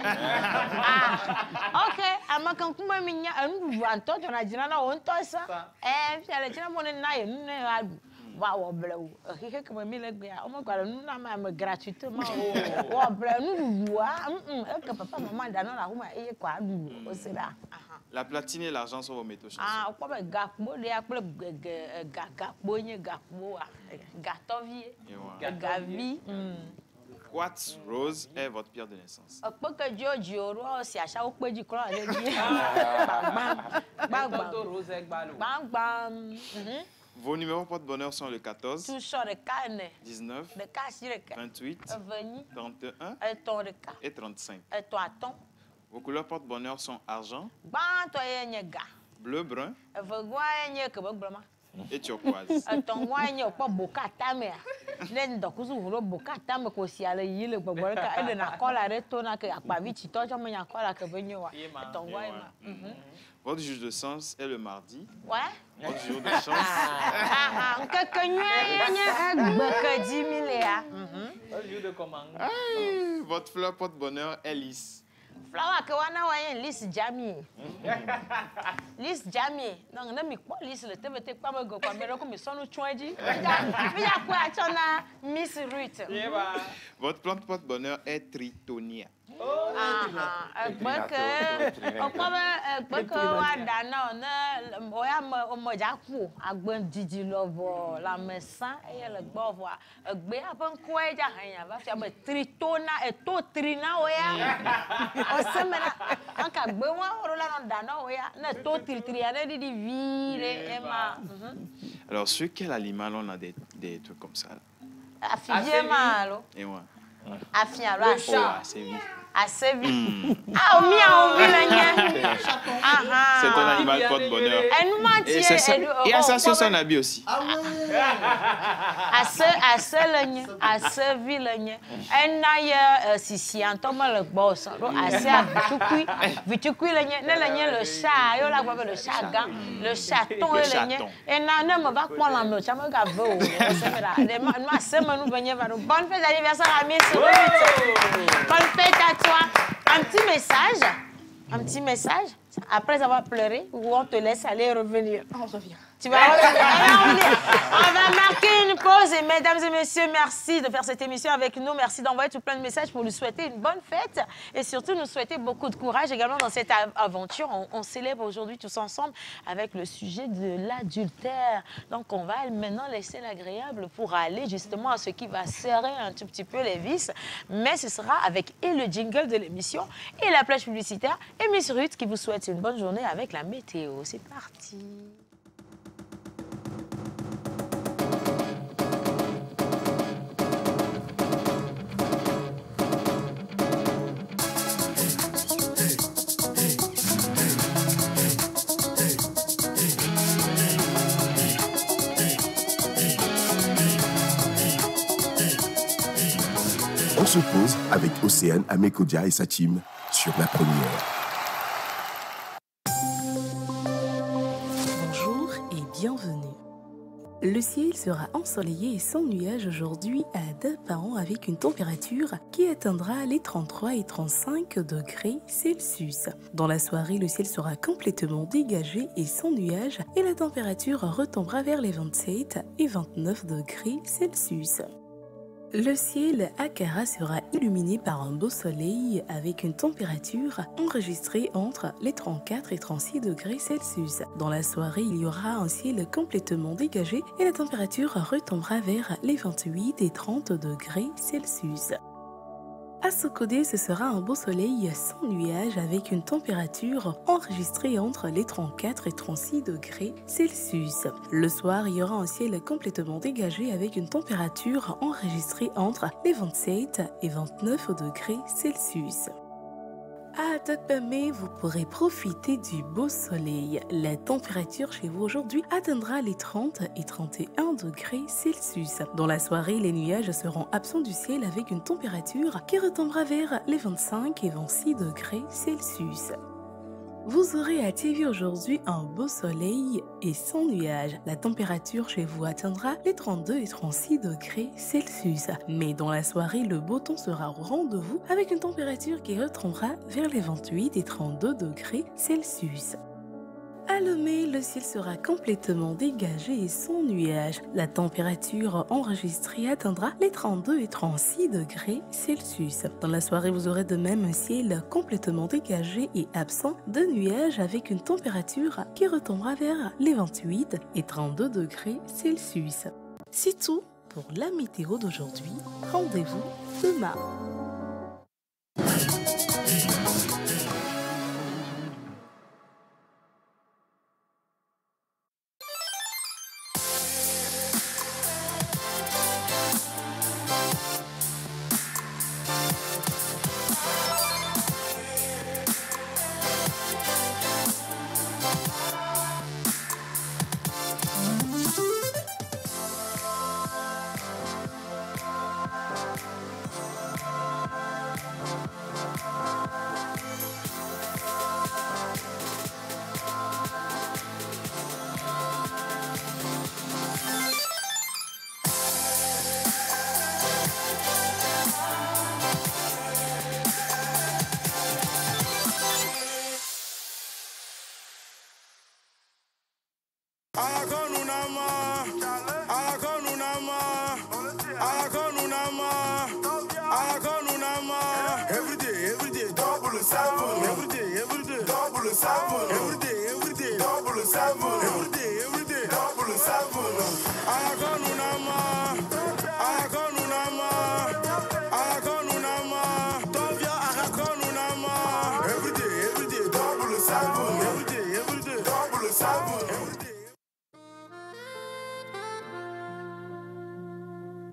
Okay, amakan kuma minya ndu anto to na jina na on to sa. Fiale jina mo na ye nu ne adu. Wa wo blewu. Kike kama mi le gbe a. O mo gba nu na ma gratuitement o. Wo ble nu du a. E ke papa maman da na la huma e kwa adu o sera. La platine et l'argent sont vos métaux chanceux. Ah, ko be gakpo de akple gakpo nye gakpo a. Gatovie. Gavi. Quartz rose est votre pierre de naissance. Vos numéros porte-bonheur sont le 14, 19, 28, 31 et 35. Vos couleurs porte-bonheur sont argent, bleu, brun et turquoise. Votre jour de chance est le mardi. Ouais. Votre jour de chance. Votre fleur porte-bonheur est lys. Flower que wana wayen lys jamie. Lys jamie. Donc na mi kwa lys le tebe te kwa me go kwa me ko mi sonu chwaji. Mi ya kwa chona Miss Ruth. Votre plante porte-bonheur est tritonia. Alors, sur quel animal on a des trucs comme ça? Et moi? Le chat. C'est vite. Assez vite. Ah, on c'est ton animal porte-bonheur. Et à ça sur son habit aussi. Assez vilagne. Un aïe, si Antoine le boss, assez vitukui, le chat, le chagan, le chaton, et n'a me va prendre la note, ça me gave. Bonne fête d'anniversaire à Miss Ruth. Bonne fête à toi. Un petit message, après avoir pleuré, ou on te laisse aller revenir. On revient. Tu vas revenir. On va marquer une pause. Et mesdames et messieurs, merci de faire cette émission avec nous. Merci d'envoyer tout plein de messages pour nous souhaiter une bonne fête. Et surtout, nous souhaiter beaucoup de courage également dans cette aventure. On célèbre aujourd'hui tous ensemble avec le sujet de l'adultère. Donc, on va maintenant laisser l'agréable pour aller justement à ce qui va serrer un tout petit peu les vis. Mais ce sera avec et le jingle de l'émission et la plage publicitaire et Miss Ruth qui vous souhaite souhaite une bonne journée avec la météo. C'est parti. On se pose avec Océane Amekodia et sa team sur la première. Bonjour et bienvenue. Le ciel sera ensoleillé et sans nuages aujourd'hui à Dapaon avec une température qui atteindra les 33 et 35 degrés Celsius. Dans la soirée, le ciel sera complètement dégagé et sans nuages et la température retombera vers les 27 et 29 degrés Celsius. Le ciel à Kara sera illuminé par un beau soleil avec une température enregistrée entre les 34 et 36 degrés Celsius. Dans la soirée, il y aura un ciel complètement dégagé et la température retombera vers les 28 et 30 degrés Celsius. À Sokodé, ce sera un beau soleil sans nuages avec une température enregistrée entre les 34 et 36 degrés Celsius. Le soir, il y aura un ciel complètement dégagé avec une température enregistrée entre les 27 et 29 degrés Celsius. À Tokpamé, vous pourrez profiter du beau soleil. La température chez vous aujourd'hui atteindra les 30 et 31 degrés Celsius. Dans la soirée, les nuages seront absents du ciel avec une température qui retombera vers les 25 et 26 degrés Celsius. Vous aurez à TV aujourd'hui un beau soleil et sans nuages. La température chez vous atteindra les 32 et 36 degrés Celsius. Mais dans la soirée, le beau temps sera au rendez-vous avec une température qui retombera vers les 28 et 32 degrés Celsius. À Lomé, le ciel sera complètement dégagé et sans nuages. La température enregistrée atteindra les 32 et 36 degrés Celsius. Dans la soirée, vous aurez de même un ciel complètement dégagé et absent de nuages avec une température qui retombera vers les 28 et 32 degrés Celsius. C'est tout pour la météo d'aujourd'hui. Rendez-vous demain.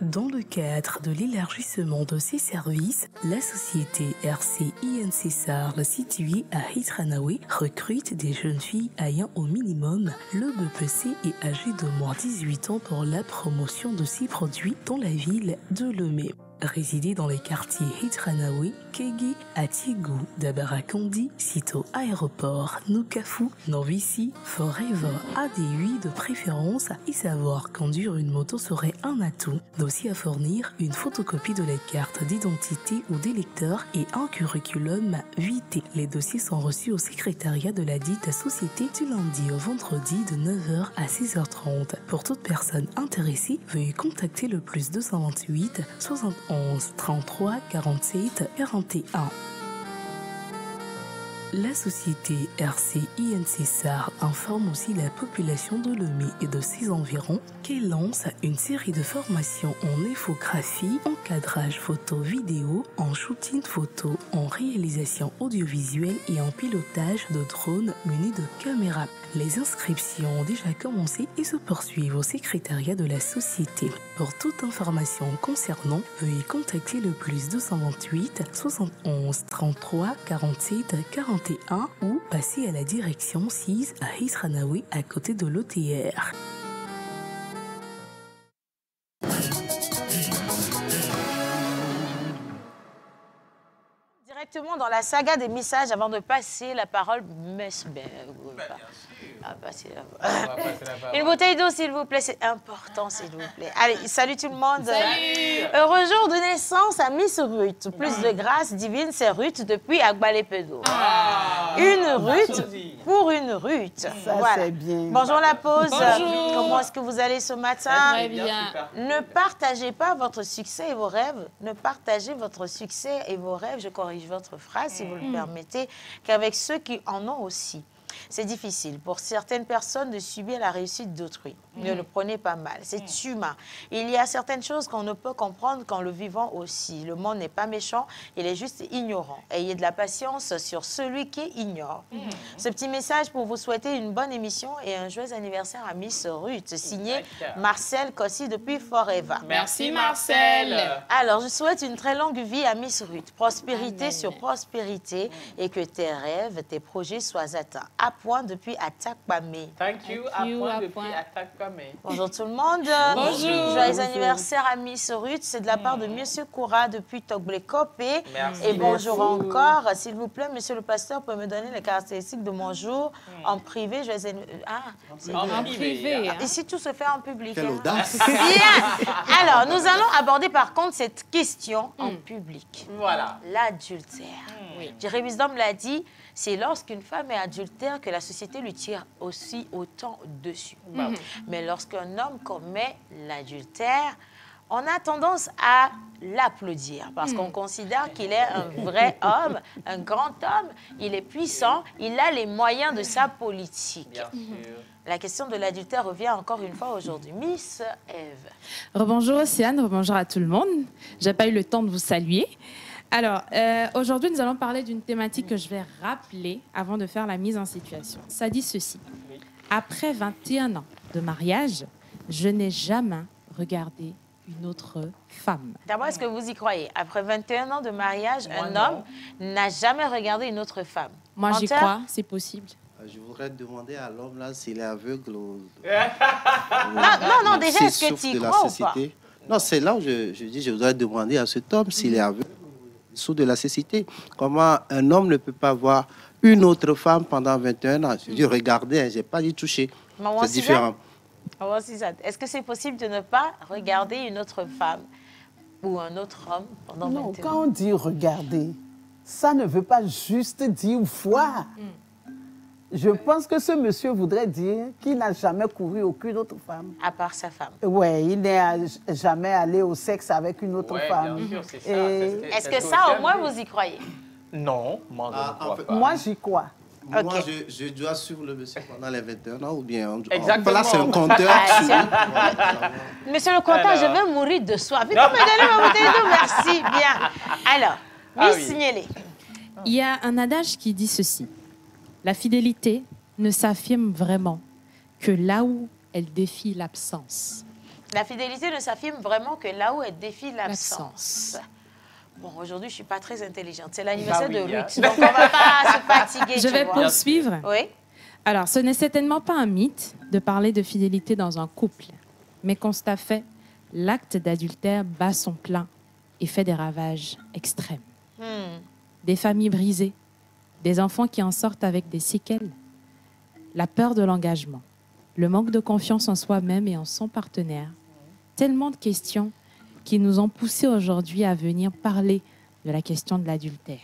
Dans le cadre de l'élargissement de ses services, la société RC INC Sarl située à Hitranawe recrute des jeunes filles ayant au minimum le BPC et âgées de moins 18 ans pour la promotion de ses produits dans la ville de Lomé. Résider dans les quartiers Hitranawe, Kege, Atigu, Dabarakandi, Sito Aéroport, Nukafu, Novici, Forever, AD8 de préférence et savoir conduire une moto serait un atout. Dossier à fournir, une photocopie de la carte d'identité ou d'électeur et un curriculum vitae. Les dossiers sont reçus au secrétariat de la dite société du lundi au vendredi de 9h à 6h30. Pour toute personne intéressée, veuillez contacter le +228 71 33 47 41. La société RC-INC SAR informe aussi la population de Lomé et de ses environs qu'elle lance une série de formations en infographie, en cadrage photo-vidéo, en shooting photo, en réalisation audiovisuelle et en pilotage de drones munis de caméras. Les inscriptions ont déjà commencé et se poursuivent au secrétariat de la société. Pour toute information concernant, veuillez contacter le plus 228 71 33 47 41 ou passer à la direction 6 à Hisranaoui à côté de l'OTR. Directement dans la saga des messages avant de passer la parole. Une bouteille d'eau, s'il vous plaît, c'est important, s'il vous plaît. Allez, salut tout le monde. Salut. Heureux jour de naissance à Miss Ruth. Plus de grâce divine, c'est Ruth depuis Agbalé-Pedo. Une Ruth pour une Ruth. Ça, voilà. C'est bien. Bonjour la pause. Bonjour. Comment est-ce que vous allez ce matin? Très bien. Ne partagez pas votre succès et vos rêves. Ne partagez votre succès et vos rêves. Je corrige votre phrase, si vous le permettez, qu'avec ceux qui en ont aussi. C'est difficile pour certaines personnes de subir la réussite d'autrui. Ne le prenez pas mal, c'est humain. Il y a certaines choses qu'on ne peut comprendre qu'en le vivant aussi. Le monde n'est pas méchant, il est juste ignorant. Ayez de la patience sur celui qui ignore. Ce petit message pour vous souhaiter une bonne émission et un joyeux anniversaire à Miss Ruth, signé Marcel Kossi depuis Forever. Merci Marcel. Alors, je souhaite une très longue vie à Miss Ruth, prospérité sur prospérité et que tes rêves, tes projets soient atteints. À point depuis Atakpamé. Thank you, à point depuis Atakpamé. Bonjour tout le monde. Bonjour. Joyeux anniversaire à Miss Ruth. C'est de la part de Monsieur Koura depuis Togblekopé. Et bonjour encore. S'il vous plaît, Monsieur le pasteur, peut me donner les caractéristiques de mon jour en privé. Joyeux anniversaire. En privé. Hein. Ici, tout se fait en public. Quelle hein. audace. Bien. Alors, nous allons aborder par contre cette question en public. Voilà. L'adultère. Jerry Wisdom l'a dit, c'est lorsqu'une femme est adultère que la société lui tire aussi autant dessus. Mais lorsqu'un homme commet l'adultère, on a tendance à l'applaudir parce qu'on considère qu'il est un vrai homme, un grand homme, il est puissant, il a les moyens de sa politique. Bien sûr. La question de l'adultère revient encore une fois aujourd'hui. Miss Eve. Rebonjour Océane, rebonjour à tout le monde. J'ai pas eu le temps de vous saluer. Alors, aujourd'hui, nous allons parler d'une thématique que je vais rappeler avant de faire la mise en situation. Ça dit ceci. Après 21 ans de mariage, je n'ai jamais regardé une autre femme. D'abord, est-ce que vous y croyez? Après 21 ans de mariage, un homme n'a jamais regardé une autre femme. Moi, j'y crois, c'est possible. Je voudrais demander à l'homme là s'il est aveugle ou... non, déjà, est-ce que tu y crois ou pas? Non, c'est là où je dis, je voudrais demander à cet homme s'il est aveugle sous de la cécité. Comment un homme ne peut pas voir une autre femme pendant 21 ans? Je dis regarder, je n'ai pas dit toucher. C'est différent. Est-ce que c'est possible de ne pas regarder une autre femme ou un autre homme pendant 21 ans? Non, quand on dit regarder, ça ne veut pas juste dire voir. Je pense que ce monsieur voudrait dire qu'il n'a jamais couru aucune autre femme. À part sa femme. Oui, il n'est jamais allé au sexe avec une autre femme. Bien sûr, c'est ça. Est-ce que ça, au moins, vous y croyez? Non, moi, je ne crois pas. Moi, j'y crois. Moi, je dois suivre le monsieur pendant les 21 ans ou bien... Exactement. Là, c'est un compteur. Monsieur le compteur, je vais mourir de soif. Vite, me donner ma bouteille d'eau, merci. Bien. Alors, Miss Signélé. Il y a un adage qui dit ceci. La fidélité ne s'affirme vraiment que là où elle défie l'absence. La fidélité ne s'affirme vraiment que là où elle défie l'absence. Bon, aujourd'hui, je ne suis pas très intelligente. C'est l'anniversaire de Ruth, donc on ne va pas se fatiguer. Je vais poursuivre. Oui. Alors, ce n'est certainement pas un mythe de parler de fidélité dans un couple. Mais constat fait, l'acte d'adultère bat son plein et fait des ravages extrêmes. Des familles brisées, des enfants qui en sortent avec des séquelles, la peur de l'engagement, le manque de confiance en soi-même et en son partenaire. Tellement de questions qui nous ont poussés aujourd'hui à venir parler de la question de l'adultère.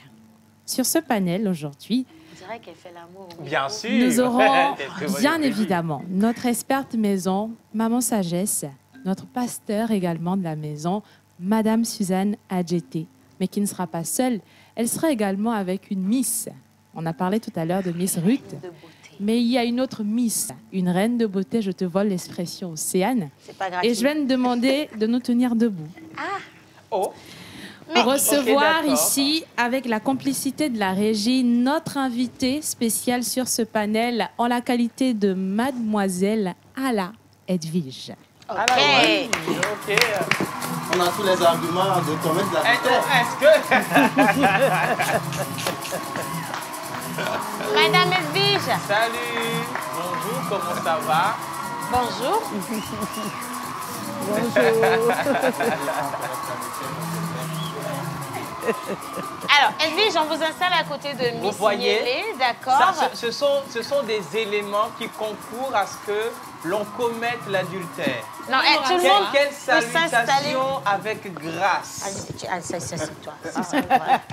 Sur ce panel aujourd'hui, on dirait qu'elle fait l'amour. Bien sûr. Nous aurons bien évidemment notre experte maison, Maman Sagesse, notre pasteur également de la maison, Madame Suzanne Adjeté, mais qui ne sera pas seule. Elle sera également avec une Miss. On a parlé tout à l'heure de Miss Ruth. Mais il y a une autre Miss, une reine de beauté, je te vole l'expression, Océane. C'est pas gratuit. Et je viens de demander de nous tenir debout. Ah. Oh. Pour recevoir ici, avec la complicité de la régie, notre invitée spéciale sur ce panel en la qualité de Mademoiselle Ala Edwige. Ok. Ok. On a tous les arguments de commettre la vitesse. Est-ce que... Madame Edwige. Salut. Bonjour, comment ça va? Bonjour. Alors, Edwige, on vous installe à côté de Miss Niélé, d'accord? Ce sont des éléments qui concourent à ce que l'on commette l'adultère. Non, tout le monde quelle peut s'installer salutation avec grâce. C'est toi.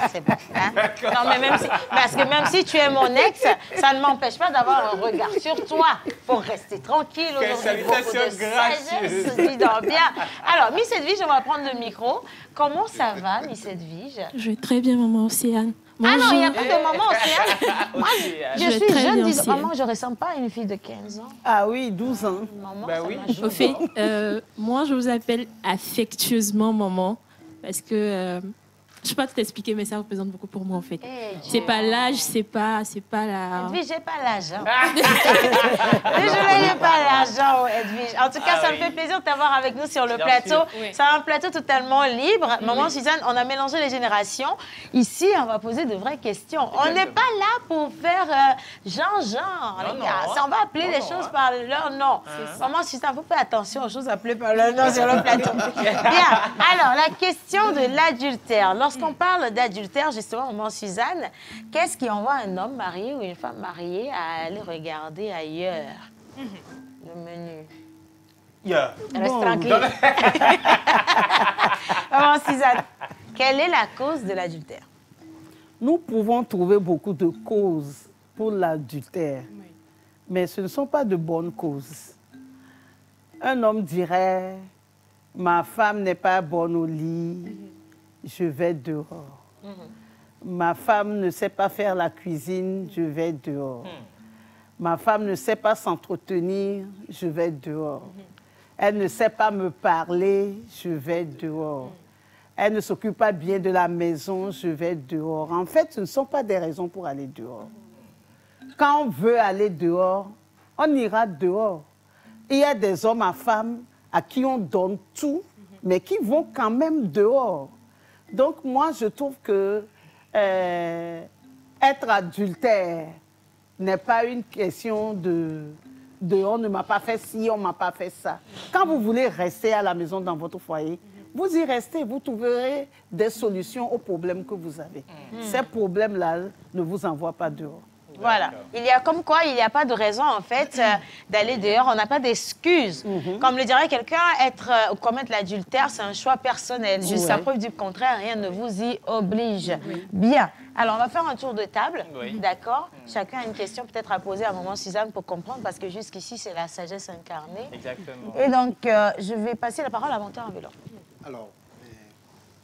C'est bon. Hein? Non, mais parce que même si tu es mon ex, ça ne m'empêche pas d'avoir un regard sur toi. Il faut rester tranquille aujourd'hui. Beaucoup de sagesse, dis donc bien. Alors, Miss Edwige, on va prendre le micro. Comment ça va, Miss Edwige? Je vais très bien, maman Océane. Bonjour. Ah non, il n'y a pas de maman Océane. Moi, je suis jeune, dis maman, je ne ressemble pas à une fille de 15 ans. Ah oui, 12 ans. Maman, bah oui. Au fait, moi, je vous appelle affectueusement maman parce que je ne sais pas t'expliquer, mais ça représente beaucoup pour moi en fait. C'est pas l'âge, c'est pas la. Edwige, j'ai pas l'argent. Désolée, j'ai pas l'argent, Edwige. En tout cas, ça me fait plaisir de t'avoir avec nous sur le plateau. Oui. C'est un plateau totalement libre. Maman Suzanne, on a mélangé les générations. Ici, on va poser de vraies questions. On n'est pas là pour faire genre, les gars. Ça, on va appeler les choses par leur nom. Maman Suzanne, il faut faire attention aux choses appelées par leur nom sur le plateau. Bien. Alors, la question de l'adultère. Lorsqu'on parle d'adultère, justement, maman Suzanne, qu'est-ce qui envoie un homme marié ou une femme mariée à aller regarder ailleurs le menu? Reste tranquille. Maman Suzanne, quelle est la cause de l'adultère? Nous pouvons trouver beaucoup de causes pour l'adultère, mais ce ne sont pas de bonnes causes. Un homme dirait, ma femme n'est pas bonne au lit, je vais dehors. Ma femme ne sait pas faire la cuisine, je vais dehors. Ma femme ne sait pas s'entretenir, je vais dehors. Elle ne sait pas me parler, je vais dehors. Elle ne s'occupe pas bien de la maison, je vais dehors. En fait, ce ne sont pas des raisons pour aller dehors. Quand on veut aller dehors, on ira dehors. Il y a des hommes à femmes à qui on donne tout, mais qui vont quand même dehors. Donc, moi, je trouve que être adultère n'est pas une question de on ne m'a pas fait ci, on ne m'a pas fait ça. Quand vous voulez rester à la maison dans votre foyer, vous y restez, vous trouverez des solutions aux problèmes que vous avez. Ces problèmes-là ne vous envoient pas dehors. Voilà. Il y a comme quoi, il n'y a pas de raison, en fait, d'aller dehors. On n'a pas d'excuses. Comme le dirait quelqu'un, commettre l'adultère, c'est un choix personnel. Jusqu'à preuve du contraire, rien ne vous y oblige. Bien. Alors, on va faire un tour de table. D'accord? Chacun a une question peut-être à poser à maman Suzanne pour comprendre, parce que jusqu'ici, c'est la sagesse incarnée. Exactement. Et donc, je vais passer la parole à Monteur en vélo. Alors,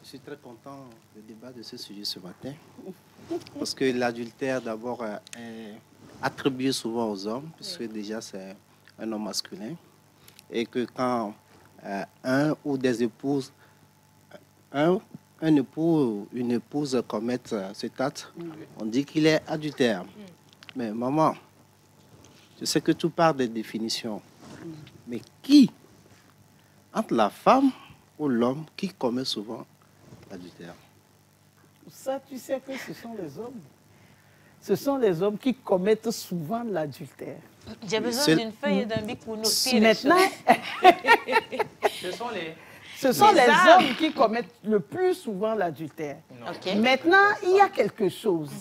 je suis très content de débat de ce sujet ce matin. Parce que l'adultère, d'abord, est attribué souvent aux hommes, puisque déjà c'est un homme masculin. Et que quand un ou des épouses, un époux ou une épouse commettent cet acte, on dit qu'il est adultère. Mais maman, je sais que tout part des définitions. Mais qui, entre la femme ou l'homme, qui commet souvent l'adultère? Ça, tu sais que ce sont les hommes. Ce sont les hommes qui commettent souvent l'adultère. J'ai besoin d'une feuille et d'un bic pour noter les choses. Ce sont les hommes qui commettent le plus souvent l'adultère. Maintenant, il y a quelque chose.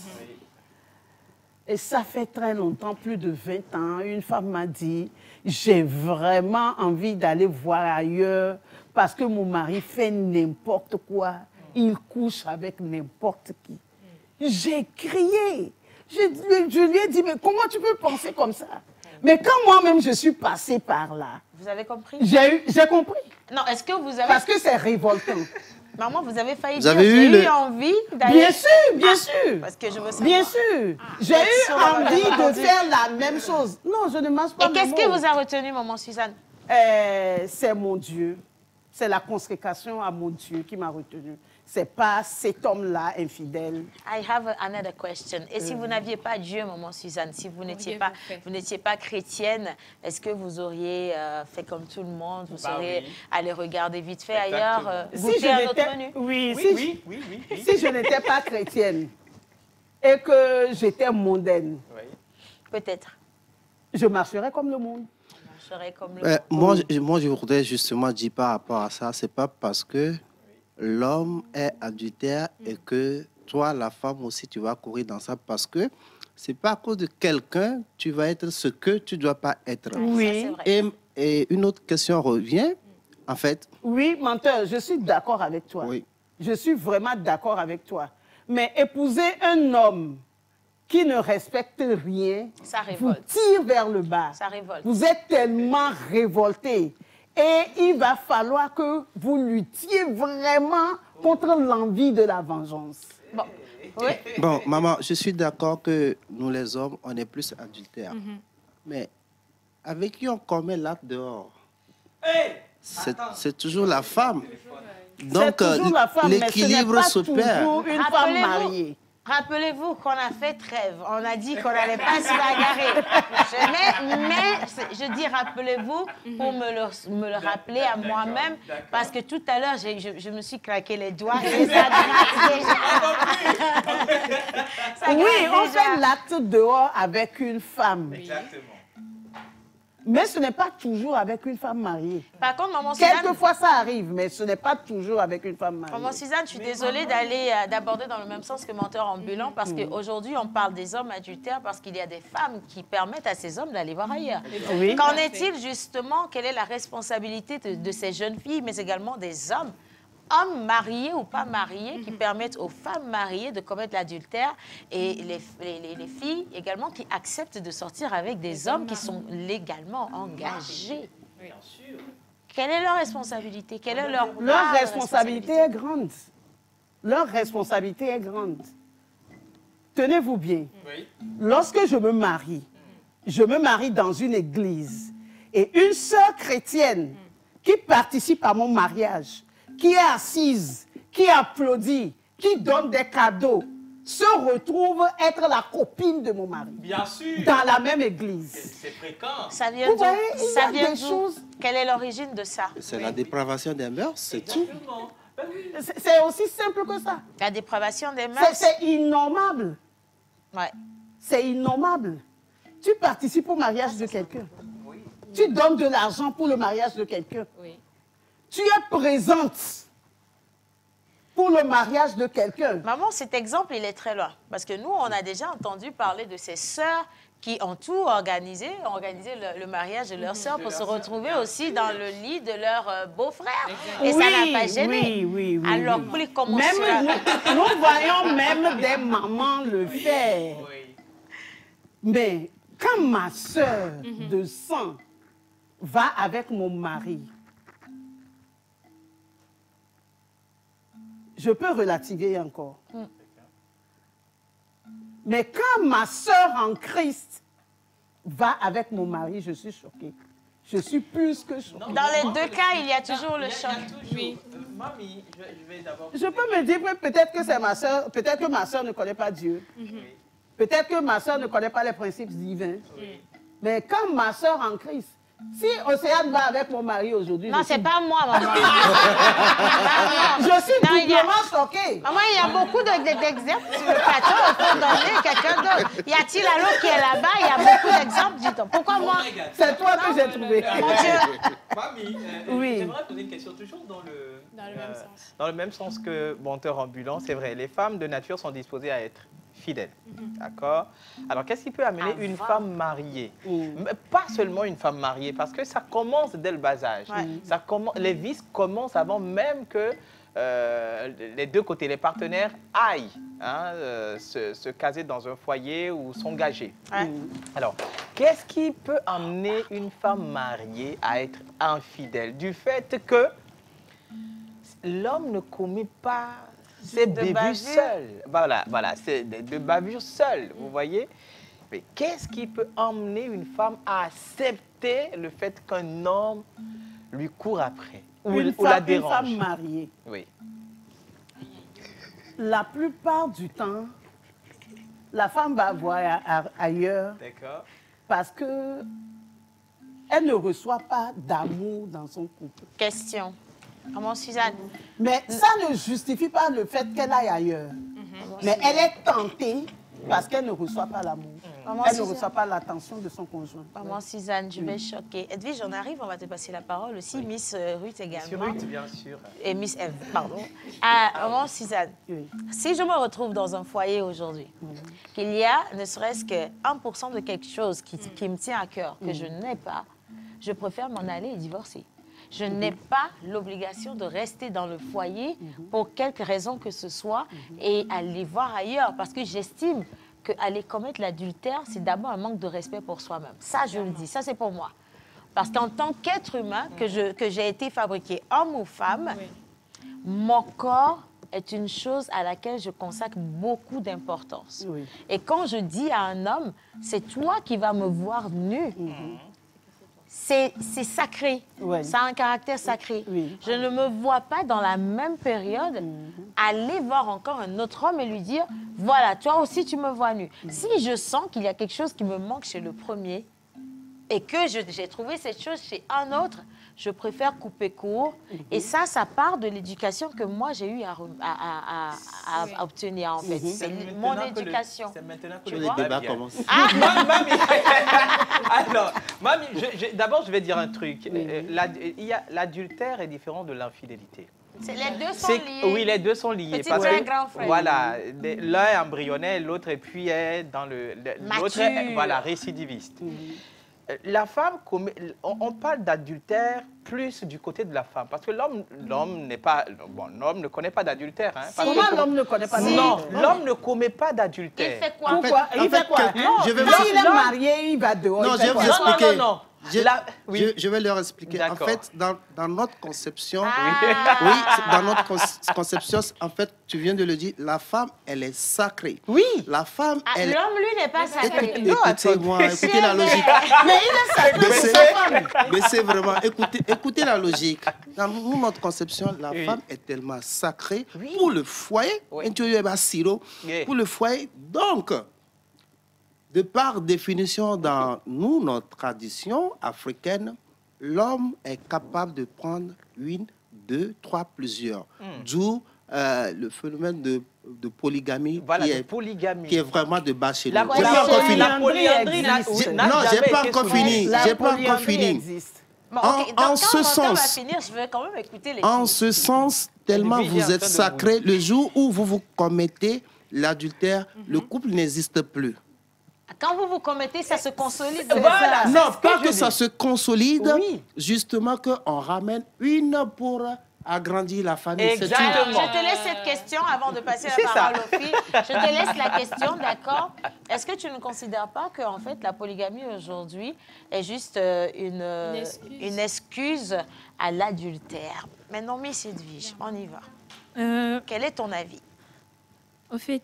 Et ça fait très longtemps, plus de 20 ans, une femme m'a dit, j'ai vraiment envie d'aller voir ailleurs parce que mon mari fait n'importe quoi. Il couche avec n'importe qui. J'ai crié. Je lui ai dit, mais comment tu peux penser comme ça? Mais quand moi-même, je suis passée par là. Vous avez compris? J'ai compris. Non, est-ce que vous avez... Parce que c'est révoltant. Maman, vous avez failli Vous dire, avez eu j'ai eu envie d'aller... Bien sûr, bien sûr. Parce que je veux savoir. Bien sûr. J'ai eu envie de faire la même chose. Non, je ne mange pas. Et qu'est-ce qui vous a retenu, maman Suzanne? C'est mon Dieu. C'est la consécration à mon Dieu qui m'a retenu. C'est pas cet homme-là infidèle. I have another question. Et si vous n'aviez pas Dieu, maman Suzanne, si vous n'étiez pas chrétienne, est-ce que vous auriez fait comme tout le monde? Vous seriez allé regarder vite fait ailleurs, goûter un autre menu? Oui, si je n'étais pas chrétienne et que j'étais mondaine, peut-être. Je marcherais comme le monde. Moi, je voudrais justement dire par rapport à ça, c'est pas parce que l'homme est adultère et que toi, la femme aussi, tu vas courir dans ça, parce que c'est pas à cause de quelqu'un tu vas être ce que tu dois pas être. Oui. Et une autre question revient, en fait. Oui, menteur, je suis d'accord avec toi. Oui. Je suis vraiment d'accord avec toi. Mais épouser un homme qui ne respecte rien, ça vous tire vers le bas. Ça révolte. Vous êtes tellement révolté. Et il va falloir que vous luttiez vraiment contre l'envie de la vengeance. Bon. Oui. Bon, maman, je suis d'accord que nous, les hommes, on est plus adultères. Mais avec qui on commet l'acte dehors? C'est toujours la femme. Donc, l'équilibre s'opère. Une femme mariée. Rappelez-vous qu'on a fait trêve. On a dit qu'on n'allait pas se bagarrer. Mais je dis rappelez-vous pour me le rappeler à moi-même. Parce que tout à l'heure, je me suis claqué les doigts et ça gratte déjà. Oui, on fait l'acte dehors avec une femme. Exactement. Mais ce n'est pas toujours avec une femme mariée. Par contre, maman Suzanne... Quelquefois, ça arrive, mais ce n'est pas toujours avec une femme mariée. Maman Suzanne, je suis désolée d'aborder dans le même sens que menteur ambulant, parce qu'aujourd'hui, on parle des hommes adultères parce qu'il y a des femmes qui permettent à ces hommes d'aller voir ailleurs. Oui. Qu'en est-il justement? Quelle est la responsabilité de ces jeunes filles, mais également des hommes mariés ou pas mariés, qui permettent aux femmes mariées de commettre l'adultère, et les filles également qui acceptent de sortir avec des hommes qui sont légalement engagés. Bien sûr. Quelle est leur responsabilité? Quelle est leur responsabilité est grande. Leur responsabilité est grande. Tenez-vous bien. Oui. Lorsque je me marie dans une église, et une sœur chrétienne qui participe à mon mariage, qui est assise, qui applaudit, qui donne des cadeaux, se retrouve être la copine de mon mari. Bien sûr. Dans la même église. C'est fréquent. Ça vient d'où? Quelle est l'origine de ça? C'est la dépravation des mœurs, c'est tout. C'est aussi simple que ça. La dépravation des mœurs. C'est innommable. Ouais. C'est innommable. Tu participes au mariage de quelqu'un. Tu donnes de l'argent pour le mariage de quelqu'un. Oui. Tu es présente pour le mariage de quelqu'un. Maman, cet exemple, il est très loin. Parce que nous, on a déjà entendu parler de ces sœurs qui ont tout organisé, le mariage de leur sœur pour se retrouver aussi dans le lit de leur beau-frère. Et ça n'a pas gêné. Oui. Alors, plus comment nous voyons même des mamans le faire. Oui. Mais quand ma sœur de sang va avec mon mari, je peux relativiser encore. Mais quand ma sœur en Christ va avec mon mari, je suis choquée. Je suis plus que choquée. Dans les deux cas, il y a toujours le choc. Oui. Mamie, je vais d'abord... Je peux me dire peut-être que c'est ma sœur, peut-être que ma sœur ne connaît pas Dieu. Peut-être que ma sœur ne connaît pas les principes divins. Mais quand ma sœur en Christ, si Océane va avec mon mari aujourd'hui... Non, c'est pas moi, maman. Je suis doublement choquée. Maman, il y a beaucoup d'exemples sur le plateau. Il faut donner quelqu'un d'autre. Y a-t-il un autre qui est là-bas? Il y a beaucoup d'exemples. Dis-toi. Pourquoi moi? C'est toi que j'ai trouvé. Mon Dieu. Mamie, oui. J'aimerais poser une question toujours dans le même sens que menteur ambulant. C'est vrai, les femmes de nature sont disposées à être fidèle. D'accord? Alors, qu'est-ce qui peut amener une femme mariée? Mais pas seulement une femme mariée, parce que ça commence dès le bas âge. Les vices commencent avant même que les deux côtés, les partenaires, aillent se caser dans un foyer ou s'engager. Alors, qu'est-ce qui peut amener une femme mariée à être infidèle? Du fait que l'homme ne commet pas ses bévues seul. Voilà, c'est de bavure seul, vous voyez. Mais qu'est-ce qui peut emmener une femme à accepter le fait qu'un homme lui court après ou la dérange? Une femme mariée. Oui. La plupart du temps, la femme va voir ailleurs. D'accord. Parce que elle ne reçoit pas d'amour dans son couple. Question. Comment, Suzanne? Mais ça ne justifie pas le fait qu'elle aille ailleurs. Mais elle est tentée parce qu'elle ne reçoit pas l'amour. Elle ne reçoit pas l'attention de son conjoint. Maman Suzanne, je vais choquer. Edwige, on arrive, on va te passer la parole aussi. Miss Ruth également. Miss Ruth, bien sûr. Et Miss Eve, pardon. Maman Suzanne, si je me retrouve dans un foyer aujourd'hui, qu'il y a ne serait-ce que 1% de quelque chose qui me tient à cœur, que je n'ai pas, je préfère m'en aller et divorcer. Je n'ai pas l'obligation de rester dans le foyer pour quelque raison que ce soit et aller voir ailleurs parce que j'estime qu'aller commettre l'adultère, c'est d'abord un manque de respect pour soi-même. Ça, je le dis, ça c'est pour moi. Parce qu'en tant qu'être humain, que j'ai été fabriqué homme ou femme, mon corps est une chose à laquelle je consacre beaucoup d'importance. Et quand je dis à un homme, c'est toi qui vas me voir nu, c'est sacré, ça a un caractère sacré. Je ne me vois pas dans la même période aller voir encore un autre homme et lui dire, voilà, toi aussi tu me vois nu. Si je sens qu'il y a quelque chose qui me manque chez le premier et que j'ai trouvé cette chose chez un autre, je préfère couper court. Et ça part de l'éducation que moi j'ai eu à obtenir en fait. C'est mon éducation. C'est maintenant que le débat commence. Alors, Mamie, d'abord je vais dire un truc. L'adultère est différent de l'infidélité. Les deux sont liés. Oui, les deux sont liés. Petit frère, grand frère. Voilà, l'un est embryonnaire, l'autre et puis est dans l'autre est récidiviste. La femme, on parle d'adultère plus du côté de la femme. Parce que l'homme n'est pas... Bon, l'homme ne connaît pas d'adultère. Hein, comment l'homme ne connaît pas d'adultère? Non, l'homme ne commet pas d'adultère. Il fait quoi? Il fait quoi? Quand il est marié, il va dehors. Non, je vais vous expliquer. Non. Je vais leur expliquer. En fait, dans notre conception, dans notre conception, en fait, tu viens de le dire, la femme, elle est sacrée. Oui. La femme, elle... L'homme, lui, n'est pas sacré. Écoutez-moi, écoutez la logique. Mais il est sacré, c'est sa femme. Mais c'est vraiment... Écoutez la logique. Dans notre conception, la femme est tellement sacrée pour le foyer. Pour le foyer. Donc... De par définition, dans notre tradition africaine, l'homme est capable de prendre une, deux, trois, plusieurs. D'où le phénomène de polygamie, qui est vraiment de bas chez nous. La polyandrie non, j'ai pas encore fini. J'ai pas encore fini. En ce sens, je vais quand même écouter les en ce sens, tellement vous êtes sacré, le jour où vous commettez l'adultère, le couple n'existe plus. Quand vous commettez, ça se consolide. Voilà, non, pas que ça se consolide, justement qu'on ramène une pour agrandir la famille. Exactement. Alors, je te laisse cette question avant de passer la parole aux filles. Je te laisse la question, d'accord? Est-ce que tu ne considères pas que en fait, la polygamie aujourd'hui est juste une excuse à l'adultère? Maintenant, Miss Edwige, on y va. Quel est ton avis? Au fait,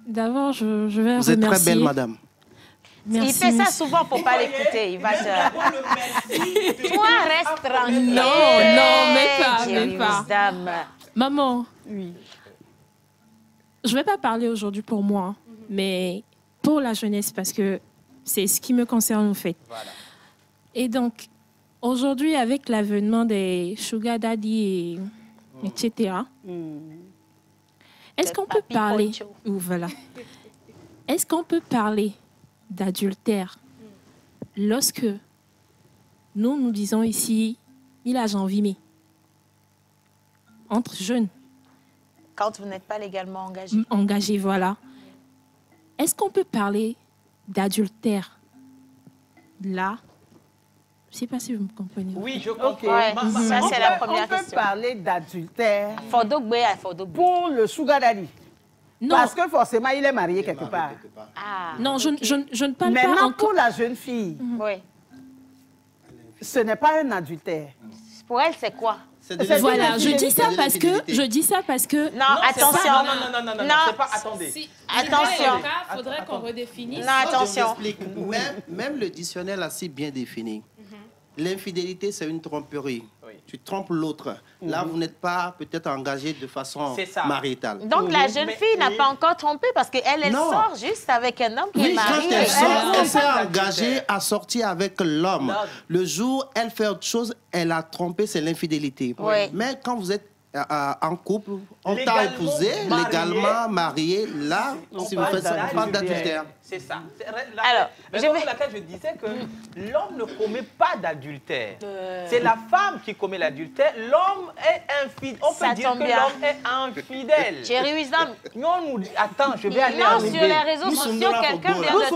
d'abord, je vais remercier... Vous êtes très belle, madame. Merci, il fait ça souvent pour ne pas l'écouter. Il va te... Toi, reste tranquille. Non, mais pas. Maman, oui. Je ne vais pas parler aujourd'hui pour moi, mais pour la jeunesse, parce que c'est ce qui me concerne, en fait. Voilà. Et donc, aujourd'hui, avec l'avènement des sugar daddy, etc., est-ce qu'on peut parler... Voilà. Est-ce qu'on peut parler d'adultère lorsque nous disons ici, il a envie, entre jeunes. Quand vous n'êtes pas légalement engagé. Engagé, voilà. Est-ce qu'on peut parler d'adultère là? Je ne sais pas si vous me comprenez. Oui, je comprends. Ça, c'est la première question. On peut parler d'adultère pour le sugar daddy. Non. Parce que forcément, il est marié quelque part. Non, je ne parle pas Maintenant, encore. pour la jeune fille, ce n'est pas un adultère. Pour elle, c'est quoi? Voilà, je dis ça parce que... Non, attention. Non, c'est pas... Attendez. Attention. Il faudrait qu'on redéfinisse. Non, attention. Même le dictionnaire l'a si bien défini. L'infidélité, c'est une tromperie. Oui. Tu trompes l'autre. Là, vous n'êtes pas peut-être engagé de façon maritale. Donc, la jeune fille n'a pas encore trompé parce qu'elle sort juste avec un homme qui est marié. Quand elle s'est engagée à sortir avec l'homme, le jour où elle fait autre chose, elle a trompé, c'est l'infidélité. Oui. Mais quand vous êtes en couple, on t'a épousé, légalement marié, là, si vous faites ça, pas d'adultère. C'est ça. Alors, raison pour laquelle je disais que l'homme ne commet pas d'adultère. C'est la femme qui commet l'adultère. L'homme est infidèle. On peut dire que l'homme est infidèle. Chérie Wisdom. Non, attends, je vais aller non, sur les réseaux sociaux, quelqu'un vient de te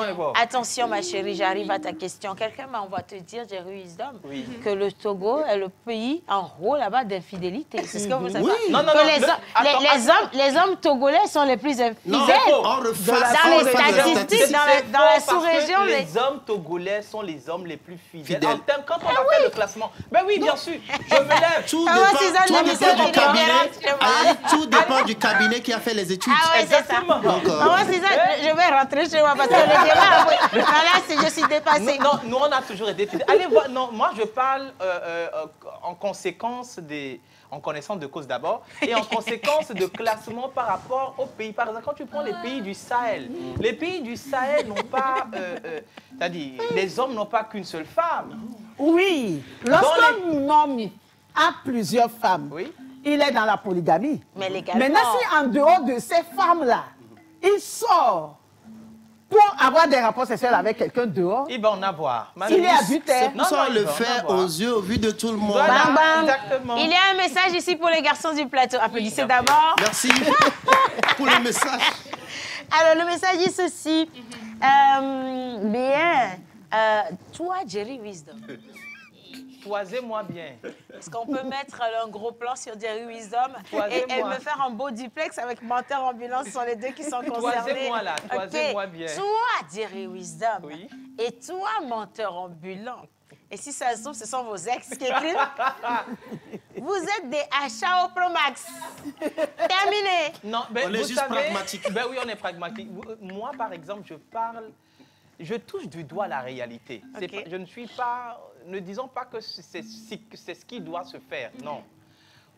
répondre. Attention, ma chérie, j'arrive à ta question. Quelqu'un va te dire, Chérie Wisdom, que le Togo est le pays en haut là-bas d'infidélité. C'est ce que vous savez. Non, les hommes togolais sont les plus infidèles. Dans les statistiques, dans la sous-région. Les hommes togolais sont les hommes les plus fidèles. Quand on a fait le classement, ben oui, bien sûr, je me lève. Tout dépend du cabinet qui a fait les études. Ah oui, c'est ça. Je vais rentrer chez moi parce que le débat, là, je suis dépassée. Non, nous, on a toujours été fidèles. Allez voir, non, moi, je parle en conséquence en connaissance de cause d'abord, et en conséquence de classement par rapport aux pays. Par exemple, quand tu prends les pays du Sahel, les pays du Sahel n'ont pas, c'est-à-dire, les hommes n'ont pas qu'une seule femme. Oui, lorsqu'un homme a plusieurs femmes, il est dans la polygamie. Mais légalement. Maintenant, si en dehors de ces femmes-là, il sort pour avoir des rapports sexuels avec quelqu'un dehors, il va en avoir. Il est adultère. Nous sommes le fait aux yeux, au vu de tout le monde. Voilà, bam, bam. Exactement. Il y a un message ici pour les garçons du plateau. Applaudissez d'abord. Merci pour le message. Alors, le message dit ceci. Toi, Jerry Wisdom. Toisez-moi bien. Est-ce qu'on peut mettre un gros plan sur Jerry Wisdom et me faire un beau duplex avec menteur ambulance, ce sont les deux qui sont concernés. Toisez-moi là, toisez-moi bien. Toi, Jerry Wisdom, et toi, menteur ambulant, et si ça se trouve, ce sont vos ex qui écrivent, vous êtes des achats au Pro Max. Terminé. Non, ben, on est juste pragmatique. Ben oui, on est pragmatique. Moi, par exemple, je touche du doigt la réalité. Okay. Je ne suis pas... Ne disons pas que c'est ce qui doit se faire, non.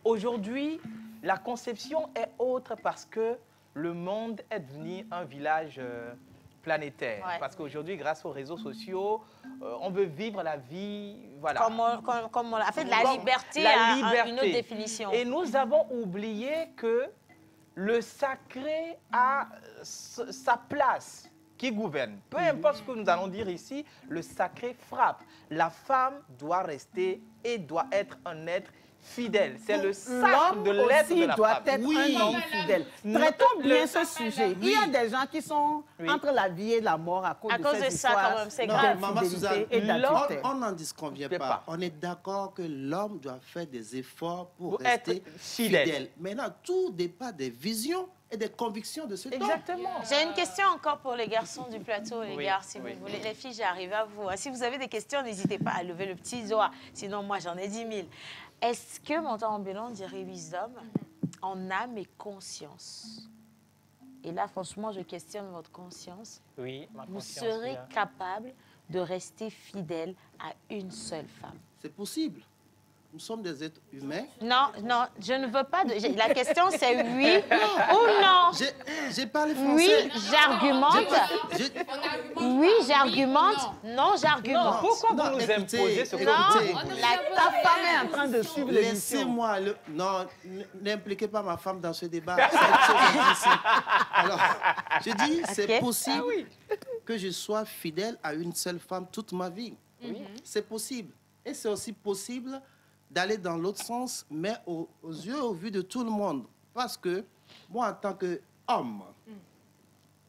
Aujourd'hui, la conception est autre parce que le monde est devenu un village planétaire. Ouais. Parce qu'aujourd'hui, grâce aux réseaux sociaux, on veut vivre la vie... Voilà. Comme on l'a fait, de la liberté à une autre définition. Et nous avons oublié que le sacré a sa place qui gouverne. Peu importe ce que nous allons dire ici, le sacré frappe. La femme doit rester et doit être un être fidèle. C'est le sacre de l'être de la doit femme. Être un homme fidèle. Traitons bien ce sujet. Il y a des gens qui sont entre la vie et la mort à cause de ça, quand même. C'est grave. Maman Suzanne, on n'en disconvient pas. On est d'accord que l'homme doit faire des efforts pour rester fidèle. Maintenant, tout dépend des visions et des convictions de ce temps. Exactement. J'ai une question encore pour les garçons du plateau, les gars, si vous voulez. Les filles, j'arrive à vous. Si vous avez des questions, n'hésitez pas à lever le petit doigt. Sinon, moi, j'en ai 10 000. Est-ce que, menteur ambulant, dirait Wisdom, en âme et conscience, et là, franchement, je questionne votre conscience, oui, ma conscience, vous serez capable de rester fidèle à une seule femme? C'est possible. Nous sommes des êtres humains. Non, non, je ne veux pas de... La question, c'est oui ou non. J'ai parlé français. Oui, j'argumente. Oui, j'argumente. Non, j'argumente. Pourquoi vous nous imposez ce que vous dites? Ta femme est en train de suivre l'émission. Laissez-moi... Non, n'impliquez pas ma femme dans ce débat. Alors, je dis, c'est possible que je sois fidèle à une seule femme toute ma vie. C'est possible. Et c'est aussi possible d'aller dans l'autre sens, mais aux yeux, au vu de tout le monde. Parce que moi, en tant qu'homme,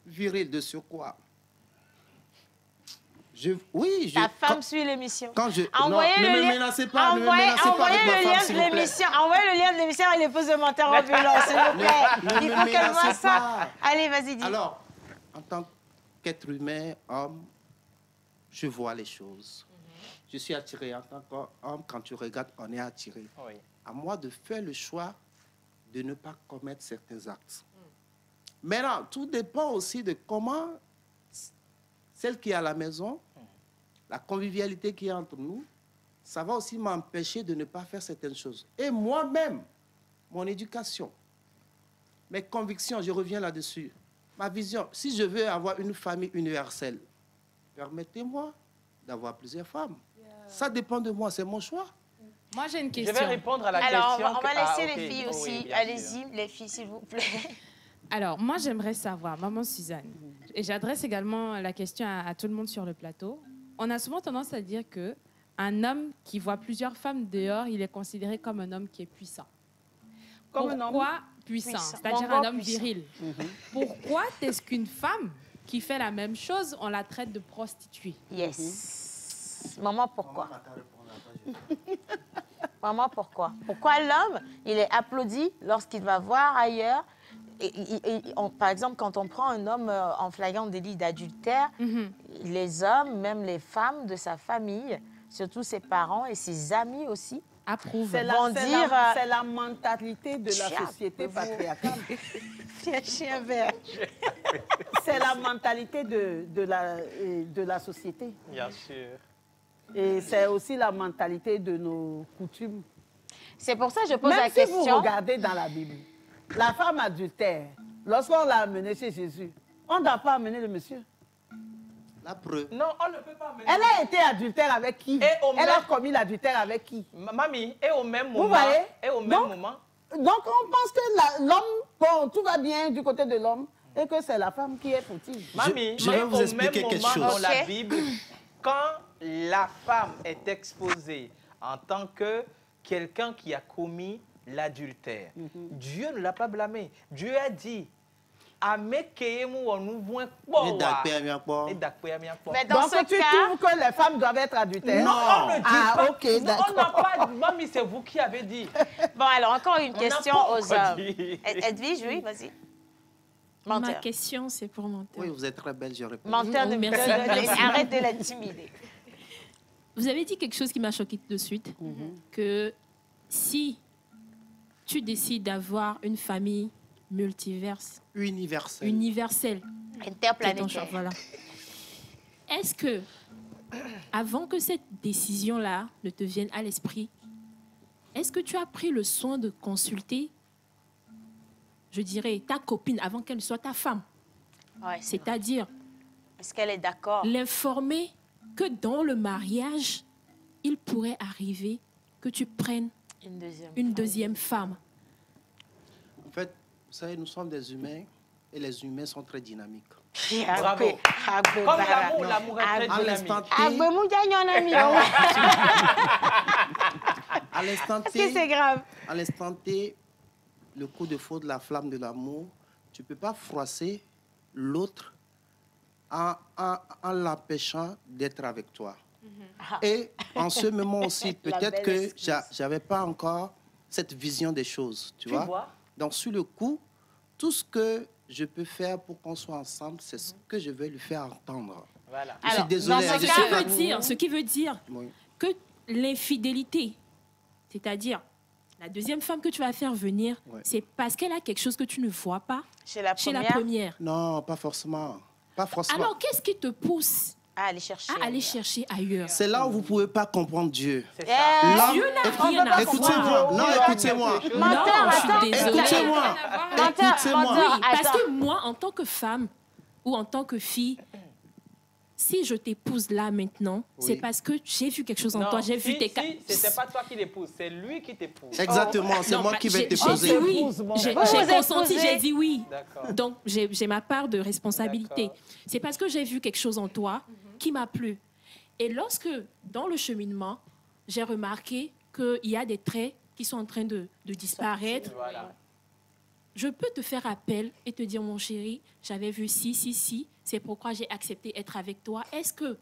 viril de surcroît, ta femme suit l'émission. Ne me menacez pas, envoyez le lien de l'émission. Envoyez le lien de l'émission et l'épouse de menteur ambulant, s'il vous plaît. Il faut qu'elle voit ça. Allez, vas-y, dis. Alors, en tant qu'être humain, homme, je vois les choses. Je suis attiré en tant qu'homme. Quand tu regardes, on est attiré. Oui. À moi de faire le choix de ne pas commettre certains actes. Maintenant, tout dépend aussi de comment celle qui est à la maison, la convivialité qui est entre nous, ça va aussi m'empêcher de ne pas faire certaines choses. Et moi-même, mon éducation, mes convictions, je reviens là-dessus. Ma vision, si je veux avoir une famille universelle, permettez-moi d'avoir plusieurs femmes. Ça dépend de moi, c'est mon choix. Moi, j'ai une question. Je vais répondre à la question. Alors, on va laisser okay. les filles aussi. Oui, allez-y, les filles, s'il vous plaît. Alors, moi, j'aimerais savoir, maman Suzanne, et j'adresse également la question à tout le monde sur le plateau. On a souvent tendance à dire qu'un homme qui voit plusieurs femmes dehors, il est considéré comme un homme qui est puissant. Pourquoi puissant? C'est-à-dire un homme viril. Pourquoi est-ce qu'une femme qui fait la même chose, on la traite de prostituée? Yes. Maman, pourquoi? Maman, pourquoi? Pourquoi l'homme, il est applaudi lorsqu'il va voir ailleurs? Par exemple, quand on prend un homme en flagrant délit d'adultère, les hommes, même les femmes de sa famille, surtout ses parents et ses amis aussi, approuvent. C'est la mentalité de la société patriarcale. Chien vert. C'est la mentalité de la société. Bien sûr. Et c'est aussi la mentalité de nos coutumes. C'est pour ça que je pose la question. Même si vous regardez dans la Bible, la femme adultère, lorsqu'on l'a amenée chez Jésus, on ne doit pas amener le monsieur. La preuve. Non, on ne peut pas amener. Elle a été adultère avec qui? Elle a commis l'adultère avec qui? Mamie, et au même moment. Vous voyez? Et au même moment. Donc, on pense que l'homme, bon, tout va bien du côté de l'homme et que c'est la femme qui est fautive. Mamie, je vais vous expliquer quelque chose. Dans la Bible, quand la femme est exposée en tant que quelqu'un qui a commis l'adultère, Dieu ne l'a pas blâmé. Dieu a dit, mais dans donc, tu trouves que les femmes doivent être adultères? Non, on ne dit pas. Ok, d'accord. On n'a pas... Mamie, c'est vous qui avez dit. Bon, alors, encore une question aux hommes. Edwige, oui, vas-y. Ma question, c'est pour menteur. Oui, vous êtes très belle, je réponds. Menteur, merci. Arrête de l'intimider. Vous avez dit quelque chose qui m'a choquée de suite, que si tu décides d'avoir une famille multiverse, universelle, interplanétaire, voilà. Est-ce que, avant que cette décision-là ne te vienne à l'esprit, est-ce que tu as pris le soin de consulter, je dirais, ta copine avant qu'elle soit ta femme? Ouais, c'est-à-dire, est-ce qu'elle est d'accord? L'informer que dans le mariage, il pourrait arriver que tu prennes une deuxième femme. En fait, vous savez, nous sommes des humains et les humains sont très dynamiques. Bravo. Comme l'amour est très dynamique. À l'instant T, est-ce que c'est grave? À l'instant T, le coup de feu de la flamme de l'amour, tu ne peux pas froisser l'autre en l'empêchant d'être avec toi. Et en ce moment aussi, peut-être que je n'avais pas encore cette vision des choses, tu vois? Donc, sur le coup, tout ce que je peux faire pour qu'on soit ensemble, c'est ce que je vais lui faire entendre. Voilà. Je suis désolée. Ce qui veut dire que l'infidélité, c'est-à-dire la deuxième femme que tu vas faire venir, c'est parce qu'elle a quelque chose que tu ne vois pas chez la première? Non, pas forcément. Pas forcément. Alors, qu'est-ce qui te pousse à aller chercher ailleurs? C'est là où vous ne pouvez pas comprendre Dieu. Dieu n'a rien à Écoutez-moi. Non, écoutez-moi. Écoutez-moi. Écoutez-moi. Oui, parce que moi, en tant que femme ou en tant que fille, si je t'épouse là maintenant, c'est parce que j'ai vu quelque chose en toi. J'ai vu tes c'était pas toi qui l'épouse, c'est lui qui t'épouse. Exactement, c'est moi qui vais t'épouser. J'ai consenti, j'ai dit oui. Donc, j'ai ma part de responsabilité. C'est parce que j'ai vu quelque chose en toi qui m'a plu. Et lorsque, dans le cheminement, j'ai remarqué qu'il y a des traits qui sont en train de disparaître, je peux te faire appel et te dire, mon chéri, j'avais vu si, c'est pourquoi j'ai accepté d'être avec toi. Est-ce qu'on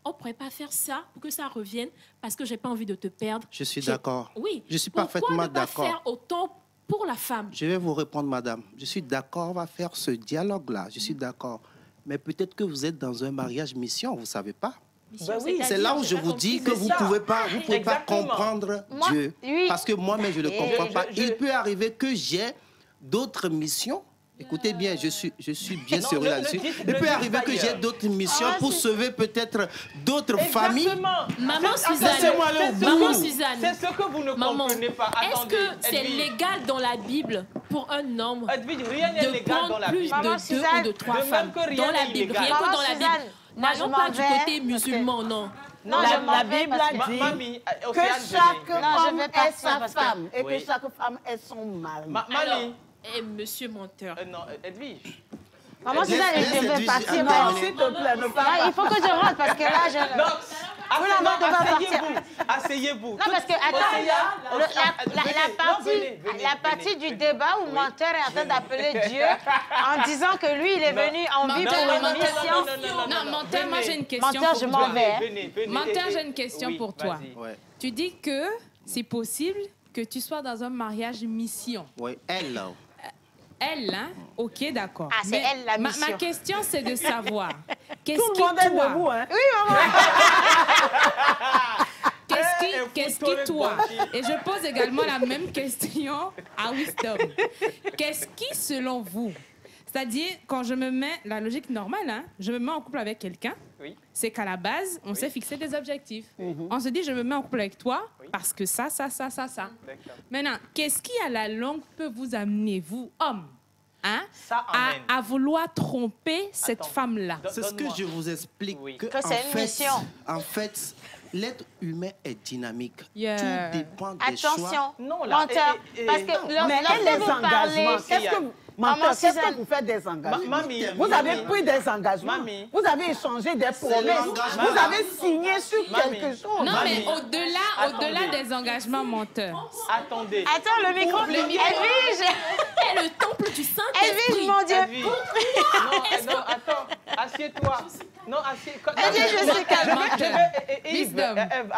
ne pourrait pas faire ça pour que ça revienne parce que je n'ai pas envie de te perdre? Je suis d'accord. Oui. Je suis parfaitement d'accord. Pourquoi ne pas faire autant pour la femme? Je vais vous répondre, madame. Je suis d'accord, on va faire ce dialogue-là. Je suis d'accord. Mais peut-être que vous êtes dans un mariage mission, vous ne savez pas. C'est là où je vous dis que vous ne pouvez pas comprendre Dieu. Parce que moi-même, je ne le comprends pas. Il peut arriver que j'ai d'autres missions. Écoutez bien, je suis bien sérieux là-dessus. Il peut arriver que j'ai d'autres missions pour sauver peut-être d'autres familles. Maman Suzanne, c'est ce que vous ne comprenez pas. Est-ce que c'est légal dans la Bible pour un homme de prendre plus de 2 ou de 3 femmes dans la Bible, rien que dans la Bible? N'allons pas du côté musulman, non. Non, la Bible a dit que chaque homme est sa femme et que chaque femme est son mari. Mamie. Et monsieur menteur. Non, Edwige. Maman Suzanne, je vais partir. Non, s'il te plaît, ne pas. Il faut que je rentre parce que là, je... Non, asseyez-vous. Non, parce que, attends, la partie du débat où menteur est en train d'appeler Dieu en disant que lui, il est venu en vie pour une mission. Non, menteur, moi j'ai une question pour toi. Menteur, je m'en vais. Menteur, j'ai une question pour toi. Tu dis que c'est possible que tu sois dans un mariage mission. Oui, elle. Elle, hein? Ok, d'accord. Ah, c'est elle la mission. Ma question, c'est de savoir. Qu'est-ce Tout le monde est debout, hein? Oui, maman. Qu'est-ce qui, toi? Et je pose également la même question à Wisdom. Qu'est-ce qui, selon vous, c'est-à-dire, quand je me mets, la logique normale, hein, je me mets en couple avec quelqu'un, c'est qu'à la base, on s'est fixé des objectifs. On se dit, je me mets en couple avec toi parce que ça. Maintenant, qu'est-ce qui, à la longue, peut vous amener, vous, hommes, hein, à vouloir tromper cette femme-là? C'est ce que je vous explique. Que c'est une mission. En fait, l'être humain est dynamique. Yeah. Tout dépend des choix. Attention, menteur. Parce que lorsque vous parlez... Menteur, qu'est-ce que vous faites des engagements? Vous avez pris des engagements. Vous avez échangé des promesses. Vous avez signé sur quelque chose. Non, mais au-delà des engagements menteurs. Attendez. Attends, le micro. Edwige. C'est le temple du Saint-Esprit. Edwige, mon Dieu. Non, attends. Assieds-toi. Non, assieds-toi. Edwige, je suis calme.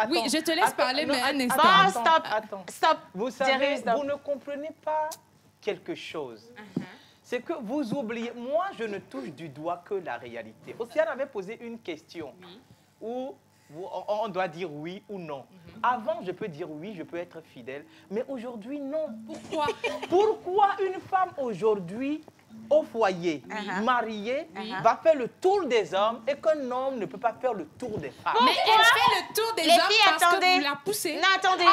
Oui, je te laisse parler, mais un instant. Stop. Vous savez, vous ne comprenez pas quelque chose. C'est que vous oubliez, moi je ne touche du doigt que la réalité. Océane avait posé une question où on doit dire oui ou non. Avant, je peux dire oui, je peux être fidèle, mais aujourd'hui, non. Pourquoi? Pourquoi une femme aujourd'hui au foyer, mariée, va faire le tour des hommes et qu'un homme ne peut pas faire le tour des femmes? Mais elle fait le tour des hommes parce que vous la poussez. Non, attendez.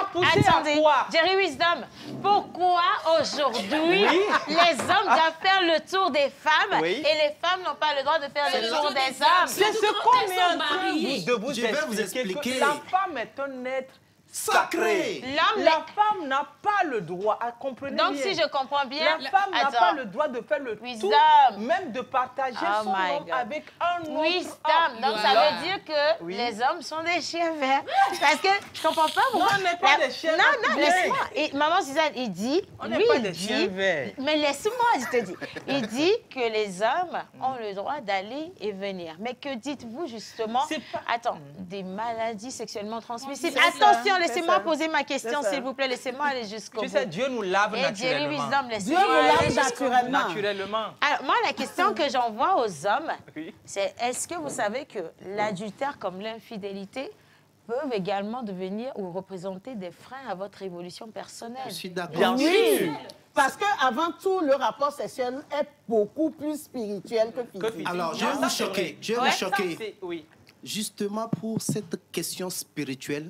Jerry Wisdom, pourquoi aujourd'hui les hommes doivent faire le tour des femmes et les femmes n'ont pas le droit de faire le tour des hommes? C'est ce qu'on est en train de vous expliquer. La femme est un être sacré. La femme n'a pas le droit, à comprendre. Donc, si je comprends bien, la femme n'a pas le droit de faire le tour, même de partager son homme avec un autre homme. Donc, ça veut dire que les hommes sont des chiens verts. Parce que je comprends pas pourquoi. Non, on n'est pas des chiens verts. Non, laisse-moi. Et maman Suzanne, il dit, mais laisse-moi, je te dis. Il dit que les hommes ont le droit d'aller et venir. Mais que dites-vous justement, des maladies sexuellement transmissibles? Attention, laissez-moi poser ma question, s'il vous plaît. Laissez-moi aller jusqu'au bout. Tu sais, Dieu nous lave naturellement. Dieu nous lave naturellement. Alors, moi, la question que j'envoie aux hommes, c'est est-ce que vous savez que l'adultère comme l'infidélité peuvent également devenir ou représenter des freins à votre évolution personnelle? Je suis d'accord. Bien sûr. Parce qu'avant tout, le rapport sexuel est beaucoup plus spirituel que physique. Alors, je vais vous choquer. Je vais vous choquer. Justement pour cette question spirituelle,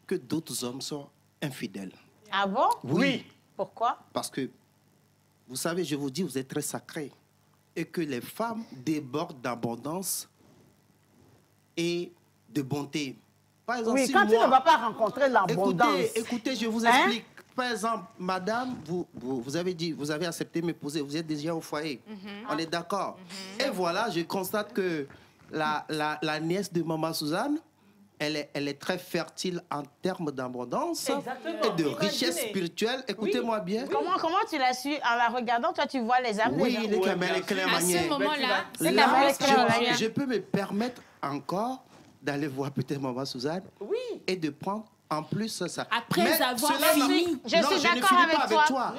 que d'autres hommes sont infidèles. Ah bon? Oui. Pourquoi? Parce que, vous savez, je vous dis, vous êtes très sacrés. Et que les femmes débordent d'abondance et de bonté. Par exemple, oui, quand tu ne vas pas rencontrer l'abondance. Écoutez, je vous explique. Par exemple, madame, vous avez dit, vous avez accepté de m'épouser, vous êtes déjà au foyer. On est d'accord. Et voilà, je constate que la nièce de maman Suzanne, elle est très fertile en termes d'abondance et de richesse spirituelle. Écoutez-moi bien. Comment tu l'as su? En la regardant, toi, tu vois les âmes des gens. Oui, les caméras, à ce moment-là, je peux me permettre encore d'aller voir peut-être maman Suzanne et de prendre en plus ça. Après avoir fini. Je suis d'accord avec toi.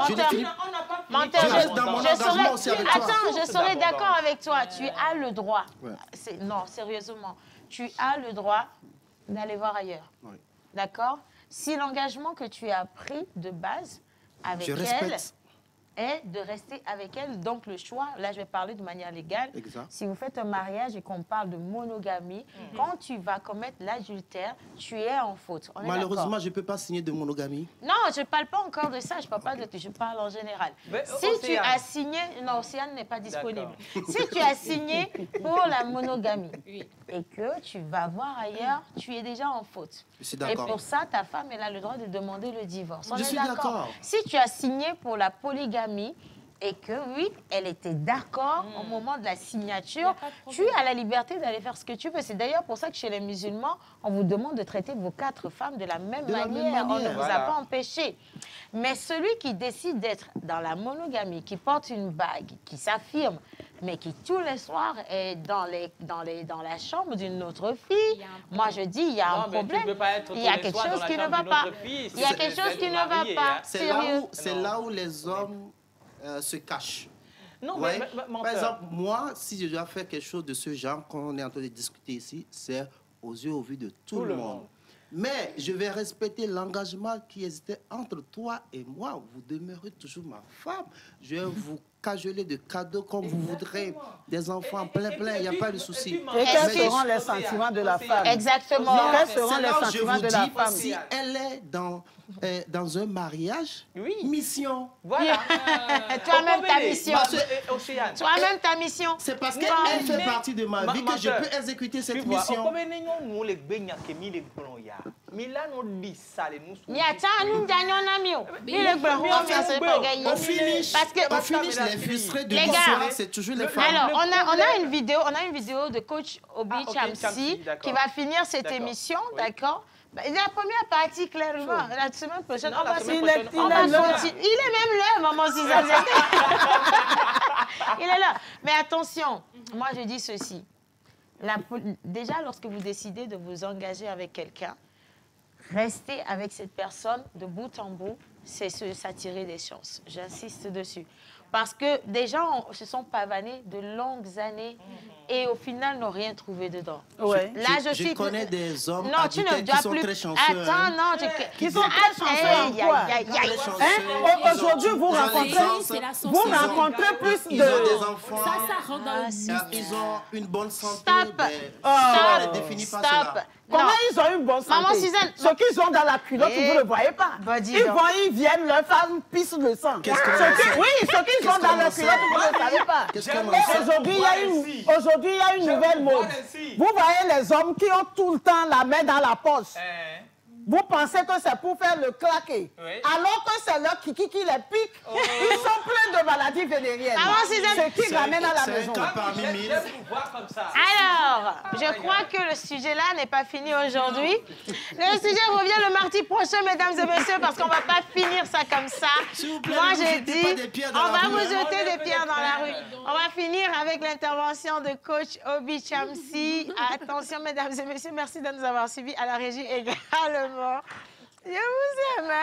Je serais d'accord avec toi. Tu as le droit. Non, sérieusement. tu as le droit d'aller voir ailleurs. Oui. D'accord? Si l'engagement que tu as pris de base avec elle est de rester avec elle, donc le choix, là je vais parler de manière légale, si vous faites un mariage et qu'on parle de monogamie, quand tu vas commettre l'adultère, tu es en faute. Malheureusement, je ne peux pas signer de monogamie. Non, je ne parle pas encore de ça, je parle pas de je parle en général. Mais, si tu as signé, non, Océane n'est pas disponible. Si tu as signé pour la monogamie et que tu vas voir ailleurs, tu es déjà en faute. Je suis d'accord. Et pour ça, ta femme, elle a le droit de demander le divorce. Je suis d'accord. Si tu as signé pour la polygamie, et que oui, elle était d'accord au moment de la signature, tu as la liberté d'aller faire ce que tu veux. C'est d'ailleurs pour ça que chez les musulmans, on vous demande de traiter vos 4 femmes de la même manière. On ne vous a pas empêché. Mais celui qui décide d'être dans la monogamie, qui porte une bague, qui s'affirme, mais qui tous les soirs est dans la chambre d'une autre fille, moi je dis, il y a un problème. Il y a quelque chose qui ne va pas. Il y a quelque chose qui ne va pas. C'est là où les hommes se cachent. Non, ouais. Par exemple, moi, si je dois faire quelque chose de ce genre, qu'on est en train de discuter ici, c'est aux yeux, au vu de tout le monde. Mais je vais respecter l'engagement qui existait entre toi et moi. Vous demeurez toujours ma femme. Je vais vous cajoler de cadeaux comme vous voudrez. Des enfants plein, il n'y a pas de souci. Et quels seront les sentiments de la femme? Exactement. Quels seront les sentiments de la femme? Si elle est dans un mariage, mission. Voilà. Toi-même ta mission. Toi-même ta mission. C'est parce qu'elle fait partie de ma vie que je peux exécuter cette mission. On finit les frustrés de l'histoire, c'est toujours les femmes. Alors, on a une vidéo de coach Obi Chamsi qui va finir cette émission, d'accord? La première partie, clairement, la semaine prochaine, on va il est même là, maman Suzanne. Il est là. Mais attention, moi je dis ceci. Déjà, lorsque vous décidez de vous engager avec quelqu'un, rester avec cette personne de bout en bout, c'est s'attirer des chances. J'insiste dessus. Parce que des gens se sont pavanés de longues années et au final n'ont rien trouvé dedans. Ouais. Là, je connais des hommes qui sont très chanceux. Attends, non. Qui sont très chanceux en quoi? Aujourd'hui, vous rencontrez plus de... Ils ont des enfants. Ils ont une bonne santé. Stop. Comment ils ont une bonne santé? Maman Suzanne. Ce qu'ils ont dans la culotte, vous ne le voyez pas. Ils viennent, leurs femmes pissent le sang. Oui, ce qu'ils ont dans la culotte, vous ne le savez pas. Aujourd'hui, il y a une nouvelle mode. Vous voyez les hommes qui ont tout le temps la main dans la poche. Vous pensez que c'est pour faire le claquer. Alors que c'est leur kiki qui les pique. Ils sont pleins de maladies vénériennes. Ce qui ramène à la maison. Alors, je crois que le sujet-là n'est pas fini aujourd'hui. Le sujet revient le mardi prochain, mesdames et messieurs, parce qu'on ne va pas finir ça comme ça. Moi, j'ai dit, on va vous jeter des pierres dans la rue. On va finir avec l'intervention de coach Obi Chamsi. Attention, mesdames et messieurs, merci de nous avoir suivis à la régie également. Je vous aime.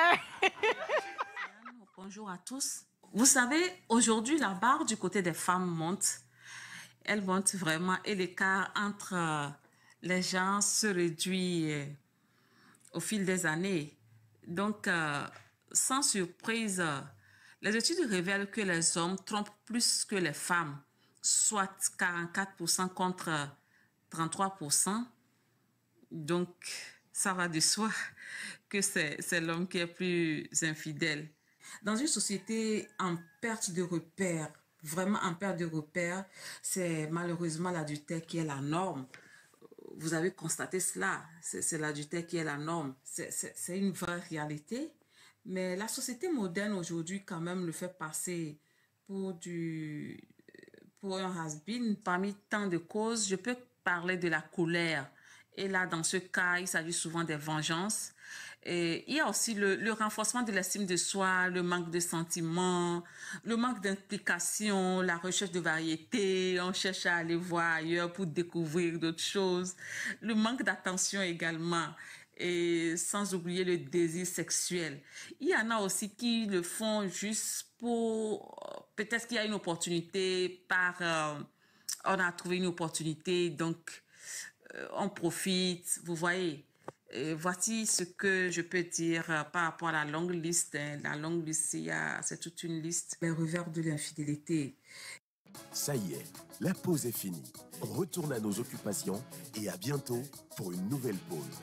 Bonjour à tous. Vous savez, aujourd'hui, la barre du côté des femmes monte. Elle monte vraiment et l'écart entre les gens se réduit au fil des années. Donc, sans surprise, les études révèlent que les hommes trompent plus que les femmes, soit 44% contre 33%. Donc, ça va de soi que c'est l'homme qui est plus infidèle. Dans une société en perte de repères, vraiment en perte de repères, c'est malheureusement l'adultère qui est la norme. Vous avez constaté cela, c'est l'adultère qui est la norme. C'est une vraie réalité, mais la société moderne aujourd'hui quand même le fait passer pour un has-been. Parmi tant de causes, je peux parler de la colère. Et là, dans ce cas, il s'agit souvent des vengeances. Et il y a aussi le renforcement de l'estime de soi, le manque de sentiments, le manque d'implication, la recherche de variété. On cherche à aller voir ailleurs pour découvrir d'autres choses. Le manque d'attention également. Et sans oublier le désir sexuel. Il y en a aussi qui le font juste pour... Peut-être qu'il y a une opportunité on a trouvé une opportunité, donc... on profite, vous voyez. Voici ce que je peux dire par rapport à la longue liste. La longue liste, c'est toute une liste. Les revers de l'infidélité. Ça y est, la pause est finie. On retourne à nos occupations et à bientôt pour une nouvelle pause.